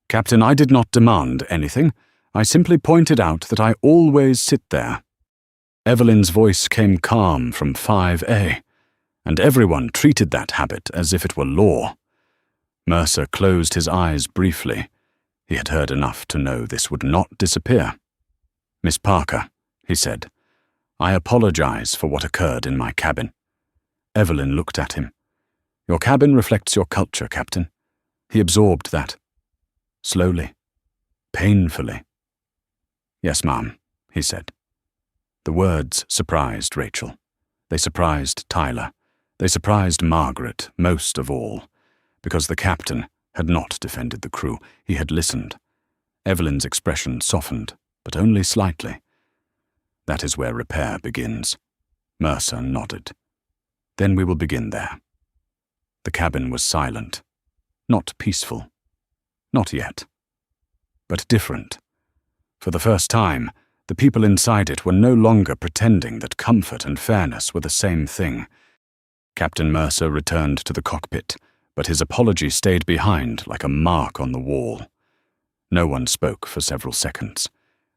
"Captain, I did not demand anything. I simply pointed out that I always sit there." Evelyn's voice came calm from 5A, and everyone treated that habit as if it were law. Mercer closed his eyes briefly. He had heard enough to know this would not disappear. "Miss Parker," he said, "I apologize for what occurred in my cabin." Evelyn looked at him. "Your cabin reflects your culture, Captain." He absorbed that. Slowly. Painfully. "Yes, ma'am," he said. The words surprised Rachel. They surprised Tyler. They surprised Margaret most of all, because the captain had not defended the crew. He had listened. Evelyn's expression softened, but only slightly. "That is where repair begins." Mercer nodded. "Then we will begin there." The cabin was silent. Not peaceful. Not yet. But different. For the first time, the people inside it were no longer pretending that comfort and fairness were the same thing. Captain Mercer returned to the cockpit, but his apology stayed behind like a mark on the wall. No one spoke for several seconds.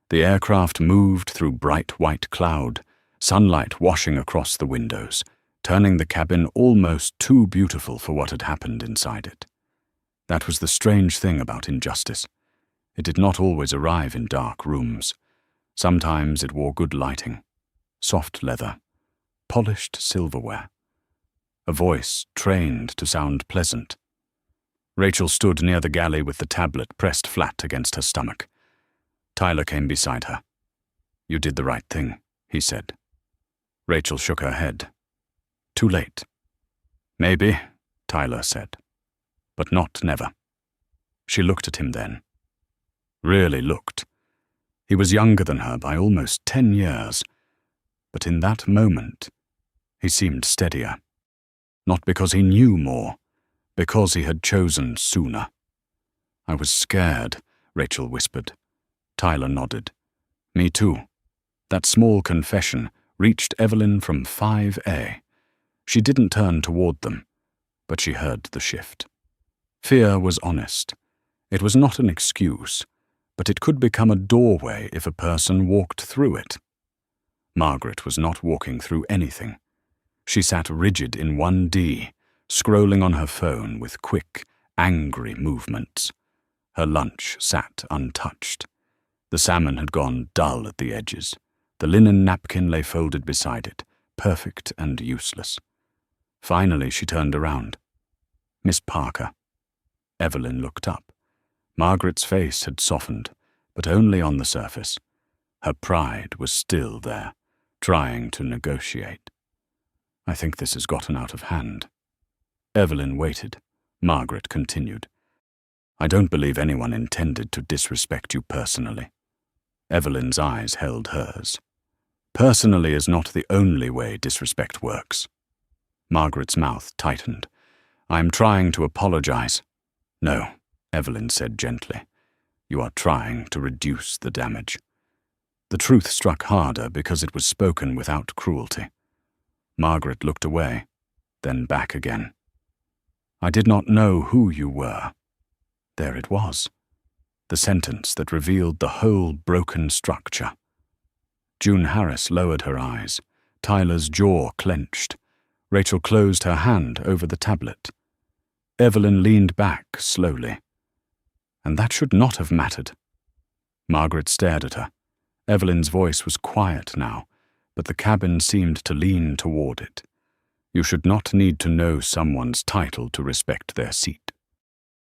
The aircraft moved through bright white cloud, sunlight washing across the windows, turning the cabin almost too beautiful for what had happened inside it. That was the strange thing about injustice. It did not always arrive in dark rooms. Sometimes it wore good lighting, soft leather, polished silverware. A voice trained to sound pleasant. Rachel stood near the galley with the tablet pressed flat against her stomach. Tyler came beside her. "You did the right thing," he said. Rachel shook her head. "Too late." "Maybe," Tyler said, "but not never." She looked at him then. Really looked. He was younger than her by almost 10 years, but in that moment, he seemed steadier. Not because he knew more, because he had chosen sooner. "I was scared," Rachel whispered. Tyler nodded. "Me too." That small confession reached Evelyn from 5A. She didn't turn toward them, but she heard the shift. Fear was honest. It was not an excuse, but it could become a doorway if a person walked through it. Margaret was not walking through anything. She sat rigid in 1D, scrolling on her phone with quick, angry movements. Her lunch sat untouched. The salmon had gone dull at the edges. The linen napkin lay folded beside it, perfect and useless. Finally, she turned around. "Miss Parker." Evelyn looked up. Margaret's face had softened, but only on the surface. Her pride was still there, trying to negotiate. "I think this has gotten out of hand." Evelyn waited. Margaret continued. "I don't believe anyone intended to disrespect you personally." Evelyn's eyes held hers. Personally is not the only way disrespect works. Margaret's mouth tightened. I am trying to apologize. No, Evelyn said gently. You are trying to reduce the damage. The truth struck harder because it was spoken without cruelty. Margaret looked away, then back again. I did not know who you were. There it was. The sentence that revealed the whole broken structure. June Harris lowered her eyes. Tyler's jaw clenched. Rachel closed her hand over the tablet. Evelyn leaned back slowly. And that should not have mattered. Margaret stared at her. Evelyn's voice was quiet now, but the cabin seemed to lean toward it. You should not need to know someone's title to respect their seat.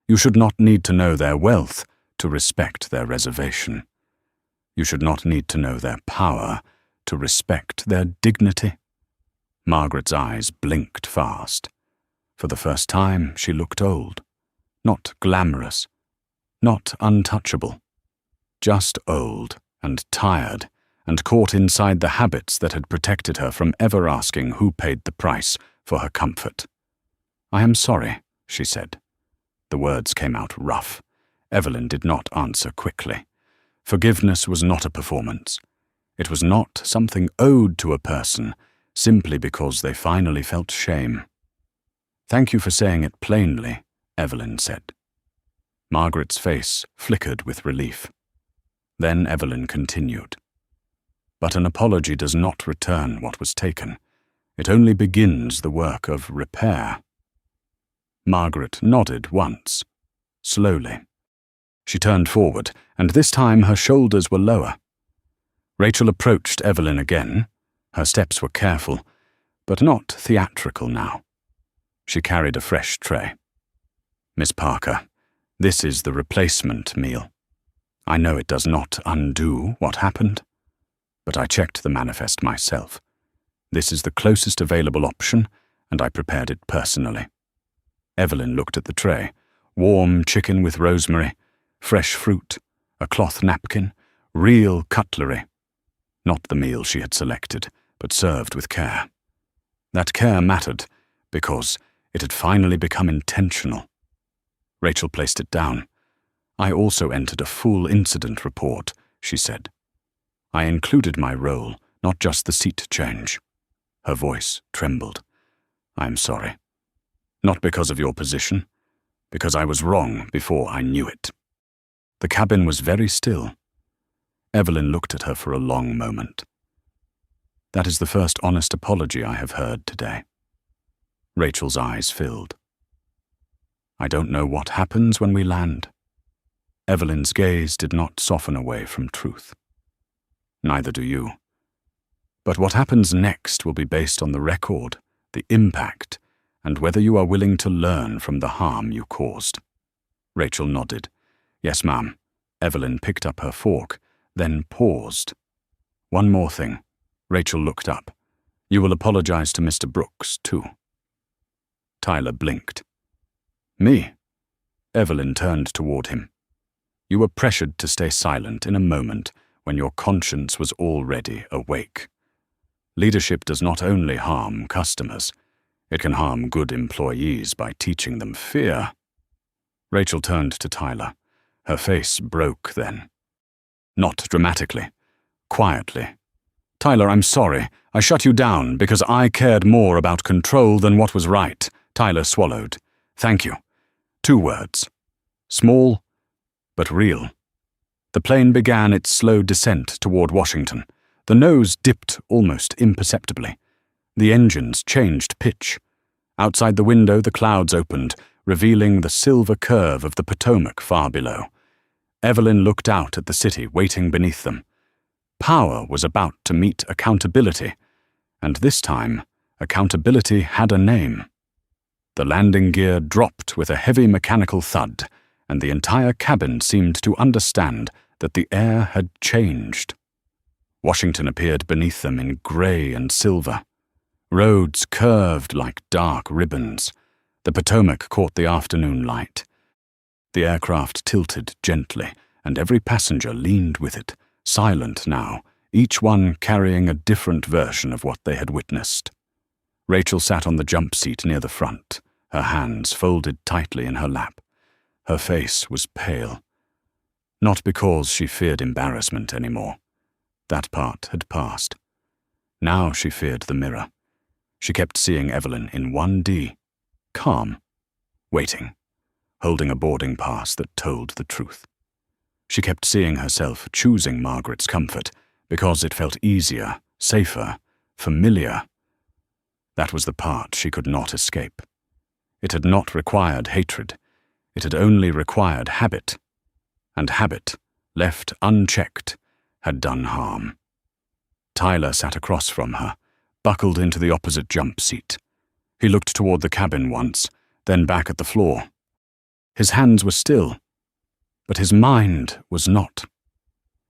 You should not need to know their wealth to respect their reservation. You should not need to know their power to respect their dignity. Margaret's eyes blinked fast. For the first time, she looked old. Not glamorous. Not untouchable. Just old and tired and caught inside the habits that had protected her from ever asking who paid the price for her comfort. I am sorry, she said. The words came out rough. Evelyn did not answer quickly. Forgiveness was not a performance. It was not something owed to a person simply because they finally felt shame. Thank you for saying it plainly, Evelyn said. Margaret's face flickered with relief. Then Evelyn continued. But an apology does not return what was taken. It only begins the work of repair. Margaret nodded once, slowly. She turned forward, and this time her shoulders were lower. Rachel approached Evelyn again. Her steps were careful, but not theatrical now. She carried a fresh tray. Miss Parker, this is the replacement meal. I know it does not undo what happened, but I checked the manifest myself. This is the closest available option, and I prepared it personally. Evelyn looked at the tray. Warm chicken with rosemary, fresh fruit, a cloth napkin, real cutlery. Not the meal she had selected, but served with care. That care mattered because it had finally become intentional. Rachel placed it down. I also entered a full incident report, she said. I included my role, not just the seat change. Her voice trembled. I am sorry. Not because of your position, because I was wrong before I knew it. The cabin was very still. Evelyn looked at her for a long moment. That is the first honest apology I have heard today. Rachel's eyes filled. I don't know what happens when we land. Evelyn's gaze did not soften away from truth. Neither do you. But what happens next will be based on the record, the impact, and whether you are willing to learn from the harm you caused. Rachel nodded. Yes, ma'am. Evelyn picked up her fork, then paused. One more thing. Rachel looked up. You will apologize to Mr. Brooks, too. Tyler blinked. Me? Evelyn turned toward him. You were pressured to stay silent in a moment when your conscience was already awake. Leadership does not only harm customers, it can harm good employees by teaching them fear. Rachel turned to Tyler. Her face broke then. Not dramatically, quietly. Tyler, I'm sorry. I shut you down because I cared more about control than what was right. Tyler swallowed. Thank you. 2 words. Small, but real. The plane began its slow descent toward Washington. The nose dipped almost imperceptibly. The engines changed pitch. Outside the window, the clouds opened, revealing the silver curve of the Potomac far below. Evelyn looked out at the city waiting beneath them. Power was about to meet accountability, and this time, accountability had a name. The landing gear dropped with a heavy mechanical thud, and the entire cabin seemed to understand that the air had changed. Washington appeared beneath them in gray and silver. Roads curved like dark ribbons. The Potomac caught the afternoon light. The aircraft tilted gently, and every passenger leaned with it, silent now, each one carrying a different version of what they had witnessed. Rachel sat on the jump seat near the front, her hands folded tightly in her lap. Her face was pale. Not because she feared embarrassment anymore. That part had passed. Now she feared the mirror. She kept seeing Evelyn in 1D, calm, waiting, holding a boarding pass that told the truth. She kept seeing herself choosing Margaret's comfort because it felt easier, safer, familiar. That was the part she could not escape. It had not required hatred. It had only required habit. And habit, left unchecked, had done harm. Tyler sat across from her, buckled into the opposite jump seat. He looked toward the cabin once, then back at the floor. His hands were still, but his mind was not.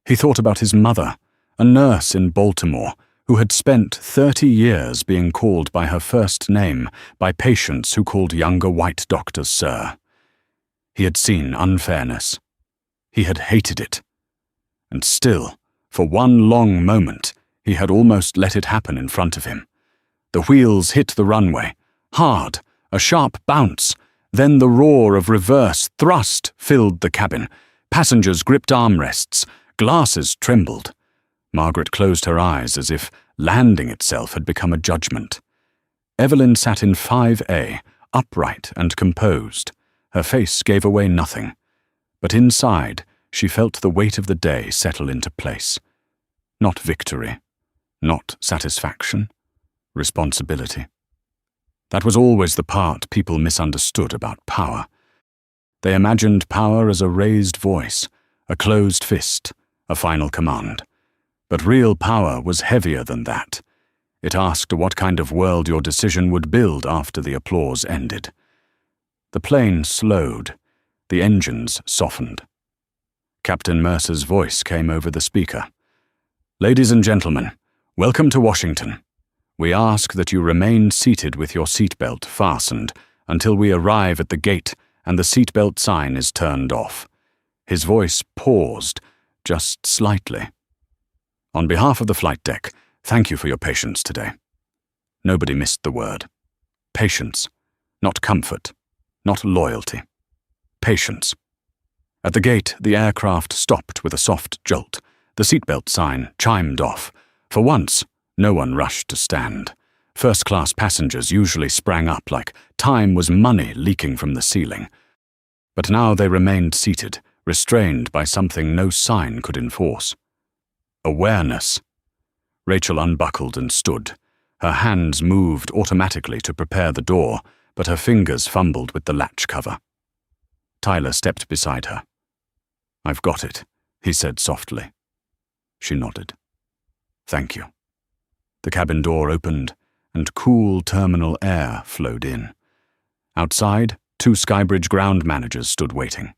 He thought about his mother, a nurse in Baltimore, who had spent 30 years being called by her first name by patients who called younger white doctors sir. He had seen unfairness. He had hated it. And still, for one long moment, he had almost let it happen in front of him. The wheels hit the runway, hard, a sharp bounce. Then the roar of reverse thrust filled the cabin. Passengers gripped armrests. Glasses trembled. Margaret closed her eyes as if landing itself had become a judgment. Evelyn sat in 5A, upright and composed. Her face gave away nothing. But inside, she felt the weight of the day settle into place. Not victory, not satisfaction, responsibility. That was always the part people misunderstood about power. They imagined power as a raised voice, a closed fist, a final command. But real power was heavier than that. It asked what kind of world your decision would build after the applause ended. The plane slowed. The engines softened. Captain Mercer's voice came over the speaker. "Ladies and gentlemen, welcome to Washington. We ask that you remain seated with your seatbelt fastened until we arrive at the gate and the seatbelt sign is turned off." His voice paused, just slightly. "On behalf of the flight deck, thank you for your patience today." Nobody missed the word. Patience, not comfort, not loyalty. Patience. At the gate, the aircraft stopped with a soft jolt. The seatbelt sign chimed off. For once, no one rushed to stand. First-class passengers usually sprang up like time was money leaking from the ceiling. But now they remained seated, restrained by something no sign could enforce. Awareness. Rachel unbuckled and stood. Her hands moved automatically to prepare the door, but her fingers fumbled with the latch cover. Tyler stepped beside her. "I've got it," he said softly. She nodded. "Thank you." The cabin door opened, and cool terminal air flowed in. Outside, 2 Skybridge ground managers stood waiting.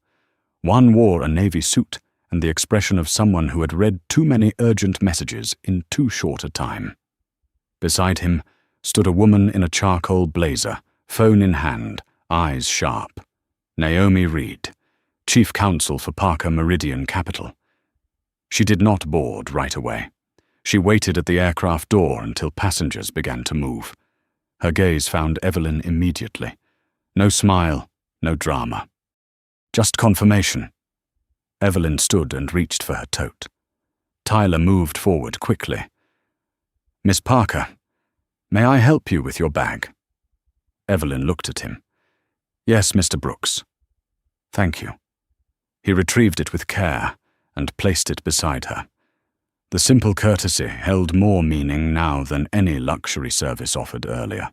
One wore a navy suit and the expression of someone who had read too many urgent messages in too short a time. Beside him stood a woman in a charcoal blazer, phone in hand, eyes sharp. Naomi Reed, chief counsel for Parker Meridian Capital. She did not board right away. She waited at the aircraft door until passengers began to move. Her gaze found Evelyn immediately. No smile, no drama. Just confirmation. Evelyn stood and reached for her tote. Tyler moved forward quickly. "Miss Parker, may I help you with your bag?" Evelyn looked at him. "Yes, Mr. Brooks." "Thank you." He retrieved it with care and placed it beside her. The simple courtesy held more meaning now than any luxury service offered earlier.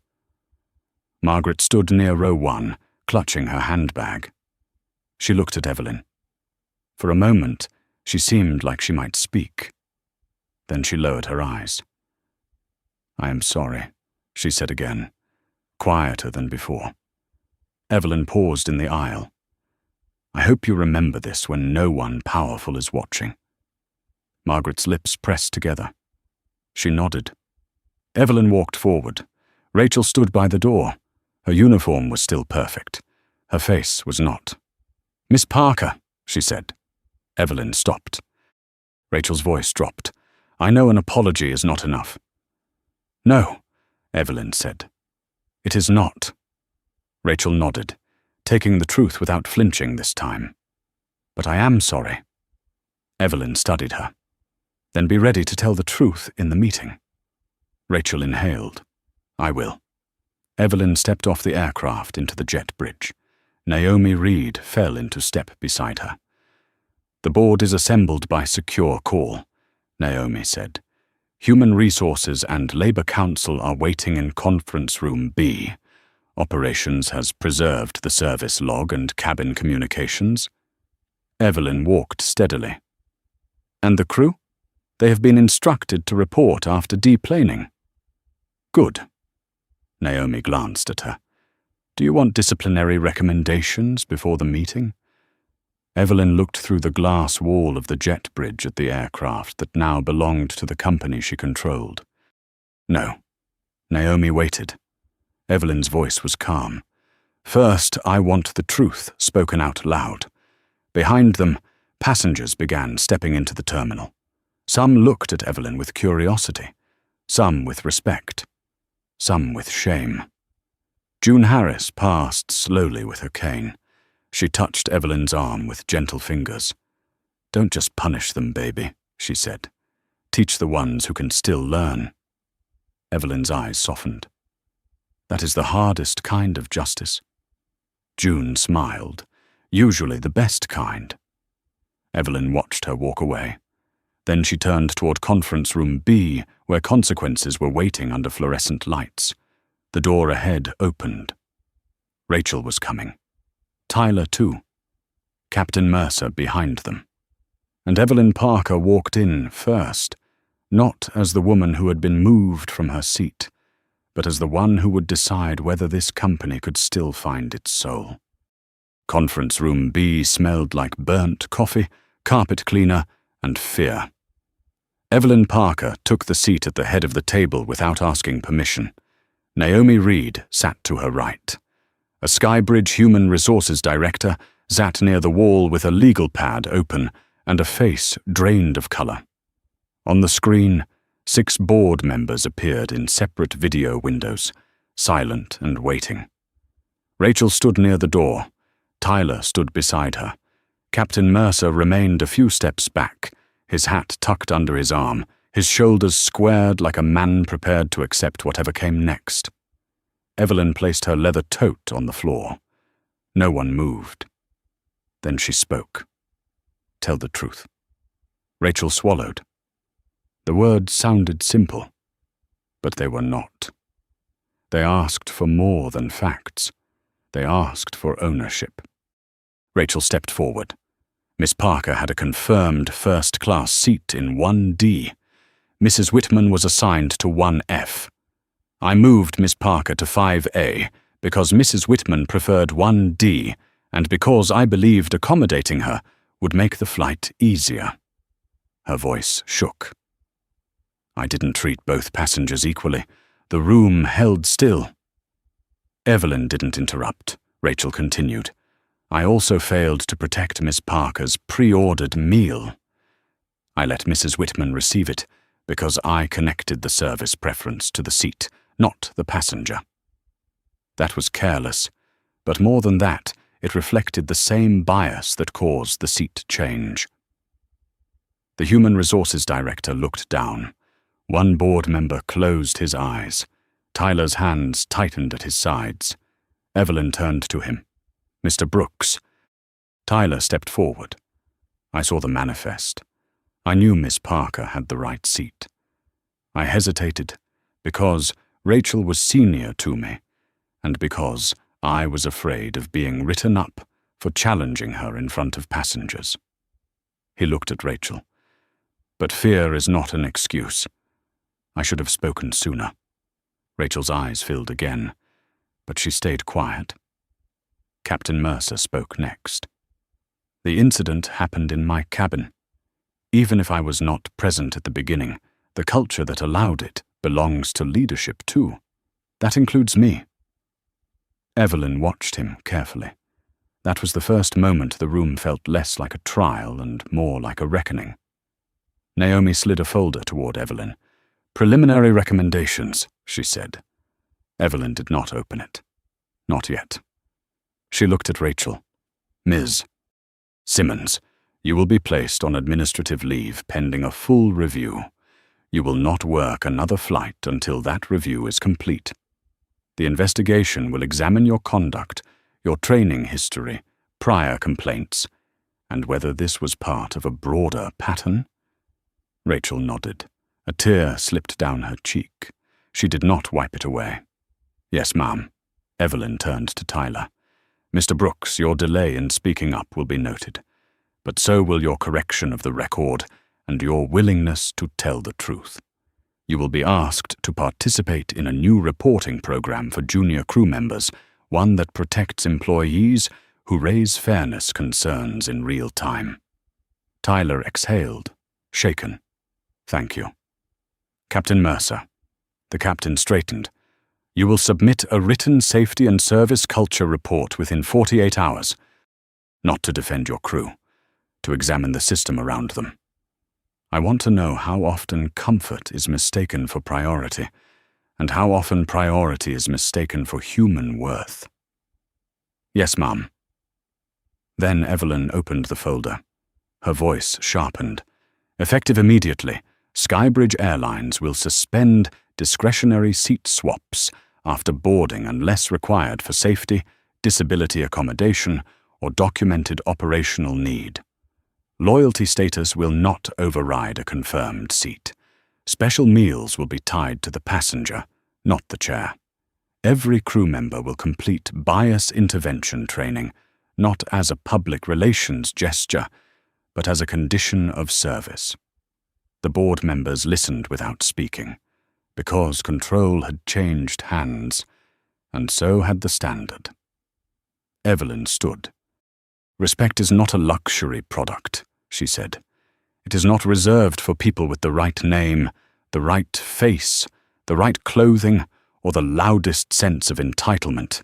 Margaret stood near row 1, clutching her handbag. She looked at Evelyn. For a moment, she seemed like she might speak. Then she lowered her eyes. "I am sorry," she said again, quieter than before. Evelyn paused in the aisle. "I hope you remember this when no one powerful is watching." Margaret's lips pressed together. She nodded. Evelyn walked forward. Rachel stood by the door. Her uniform was still perfect. Her face was not. "Miss Parker," she said. Evelyn stopped. Rachel's voice dropped. I know an apology is not enough. No, Evelyn said. It is not. Rachel nodded, taking the truth without flinching this time. But I am sorry. Evelyn studied her. Then be ready to tell the truth in the meeting. Rachel inhaled. I will. Evelyn stepped off the aircraft into the jet bridge. Naomi Reed fell into step beside her. The board is assembled by secure call, Naomi said. Human Resources and Labour Council are waiting in Conference Room B. Operations has preserved the service log and cabin communications. Evelyn walked steadily. And the crew? They have been instructed to report after deplaning. Good. Naomi glanced at her. Do you want disciplinary recommendations before the meeting? Evelyn looked through the glass wall of the jet bridge at the aircraft that now belonged to the company she controlled. No. Naomi waited. Evelyn's voice was calm. First, I want the truth spoken out loud. Behind them, passengers began stepping into the terminal. Some looked at Evelyn with curiosity, some with respect, some with shame. June Harris passed slowly with her cane. She touched Evelyn's arm with gentle fingers. Don't just punish them, baby, she said. Teach the ones who can still learn. Evelyn's eyes softened. That is the hardest kind of justice. June smiled, usually the best kind. Evelyn watched her walk away. Then she turned toward Conference Room B, where consequences were waiting under fluorescent lights. The door ahead opened. Rachel was coming. Tyler, too. Captain Mercer behind them. And Evelyn Parker walked in first, not as the woman who had been moved from her seat, but as the one who would decide whether this company could still find its soul. Conference Room B smelled like burnt coffee, carpet cleaner, and fear. Evelyn Parker took the seat at the head of the table without asking permission. Naomi Reed sat to her right. A Skybridge Human Resources Director sat near the wall with a legal pad open and a face drained of color. On the screen, 6 board members appeared in separate video windows, silent and waiting. Rachel stood near the door. Tyler stood beside her. Captain Mercer remained a few steps back, his hat tucked under his arm, his shoulders squared like a man prepared to accept whatever came next. Evelyn placed her leather tote on the floor. No one moved. Then she spoke. Tell the truth. Rachel swallowed. The words sounded simple, but they were not. They asked for more than facts. They asked for ownership. Rachel stepped forward. Miss Parker had a confirmed first-class seat in 1D. Mrs. Whitman was assigned to 1F. I moved Miss Parker to 5A because Mrs. Whitman preferred 1D and because I believed accommodating her would make the flight easier. Her voice shook. I didn't treat both passengers equally. The room held still. Evelyn didn't interrupt. Rachel continued. I also failed to protect Miss Parker's pre-ordered meal. I let Mrs. Whitman receive it because I connected the service preference to the seat, not the passenger. That was careless, but more than that, it reflected the same bias that caused the seat change. The Human Resources Director looked down. One board member closed his eyes. Tyler's hands tightened at his sides. Evelyn turned to him. Mr. Brooks. Tyler stepped forward. I saw the manifest. I knew Miss Parker had the right seat. I hesitated because Rachel was senior to me, and because I was afraid of being written up for challenging her in front of passengers. He looked at Rachel. But fear is not an excuse. I should have spoken sooner. Rachel's eyes filled again, but she stayed quiet. Captain Mercer spoke next. The incident happened in my cabin. Even if I was not present at the beginning, the culture that allowed it belongs to leadership too. That includes me. Evelyn watched him carefully. That was the first moment the room felt less like a trial and more like a reckoning. Naomi slid a folder toward Evelyn. "Preliminary recommendations," she said. Evelyn did not open it. Not yet. She looked at Rachel. "Ms. Simmons, you will be placed on administrative leave pending a full review. You will not work another flight until that review is complete. The investigation will examine your conduct, your training history, prior complaints, and whether this was part of a broader pattern." Rachel nodded. A tear slipped down her cheek. She did not wipe it away. "Yes, ma'am." Evelyn turned to Tyler. "Mr. Brooks, your delay in speaking up will be noted, but so will your correction of the record and your willingness to tell the truth. You will be asked to participate in a new reporting program for junior crew members, one that protects employees who raise fairness concerns in real time." Tyler exhaled, shaken. "Thank you." "Captain Mercer." The captain straightened. "You will submit a written safety and service culture report within 48 hours. Not to defend your crew, to examine the system around them. I want to know how often comfort is mistaken for priority, and how often priority is mistaken for human worth." "Yes, ma'am." Then Evelyn opened the folder. Her voice sharpened. "Effective immediately, Skybridge Airlines will suspend discretionary seat swaps after boarding unless required for safety, disability accommodation, or documented operational need. Loyalty status will not override a confirmed seat. Special meals will be tied to the passenger, not the chair. Every crew member will complete bias intervention training, not as a public relations gesture, but as a condition of service." The board members listened without speaking, because control had changed hands, and so had the standard. Evelyn stood. "Respect is not a luxury product," she said. "It is not reserved for people with the right name, the right face, the right clothing, or the loudest sense of entitlement.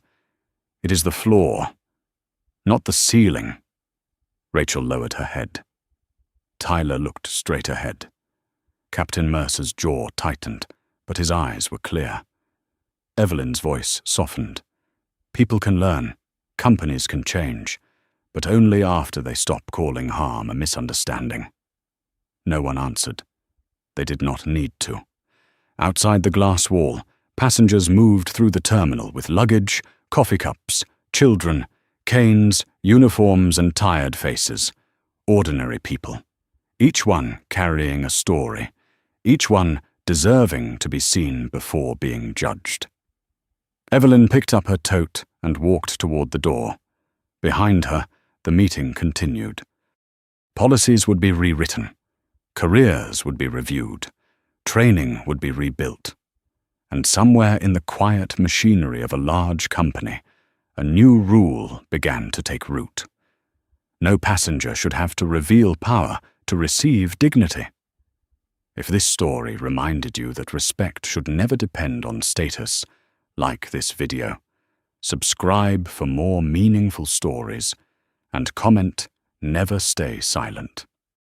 It is the floor, not the ceiling." Rachel lowered her head. Tyler looked straight ahead. Captain Mercer's jaw tightened, but his eyes were clear. Evelyn's voice softened. "People can learn, companies can change, but only after they stop calling harm a misunderstanding." No one answered. They did not need to. Outside the glass wall, passengers moved through the terminal with luggage, coffee cups, children, canes, uniforms, and tired faces. Ordinary people. Each one carrying a story. Each one deserving to be seen before being judged. Evelyn picked up her tote and walked toward the door. Behind her, the meeting continued. Policies would be rewritten. Careers would be reviewed. Training would be rebuilt. And somewhere in the quiet machinery of a large company, a new rule began to take root. No passenger should have to reveal power to receive dignity. If this story reminded you that respect should never depend on status, like this video, subscribe for more meaningful stories, and comment, never stay silent.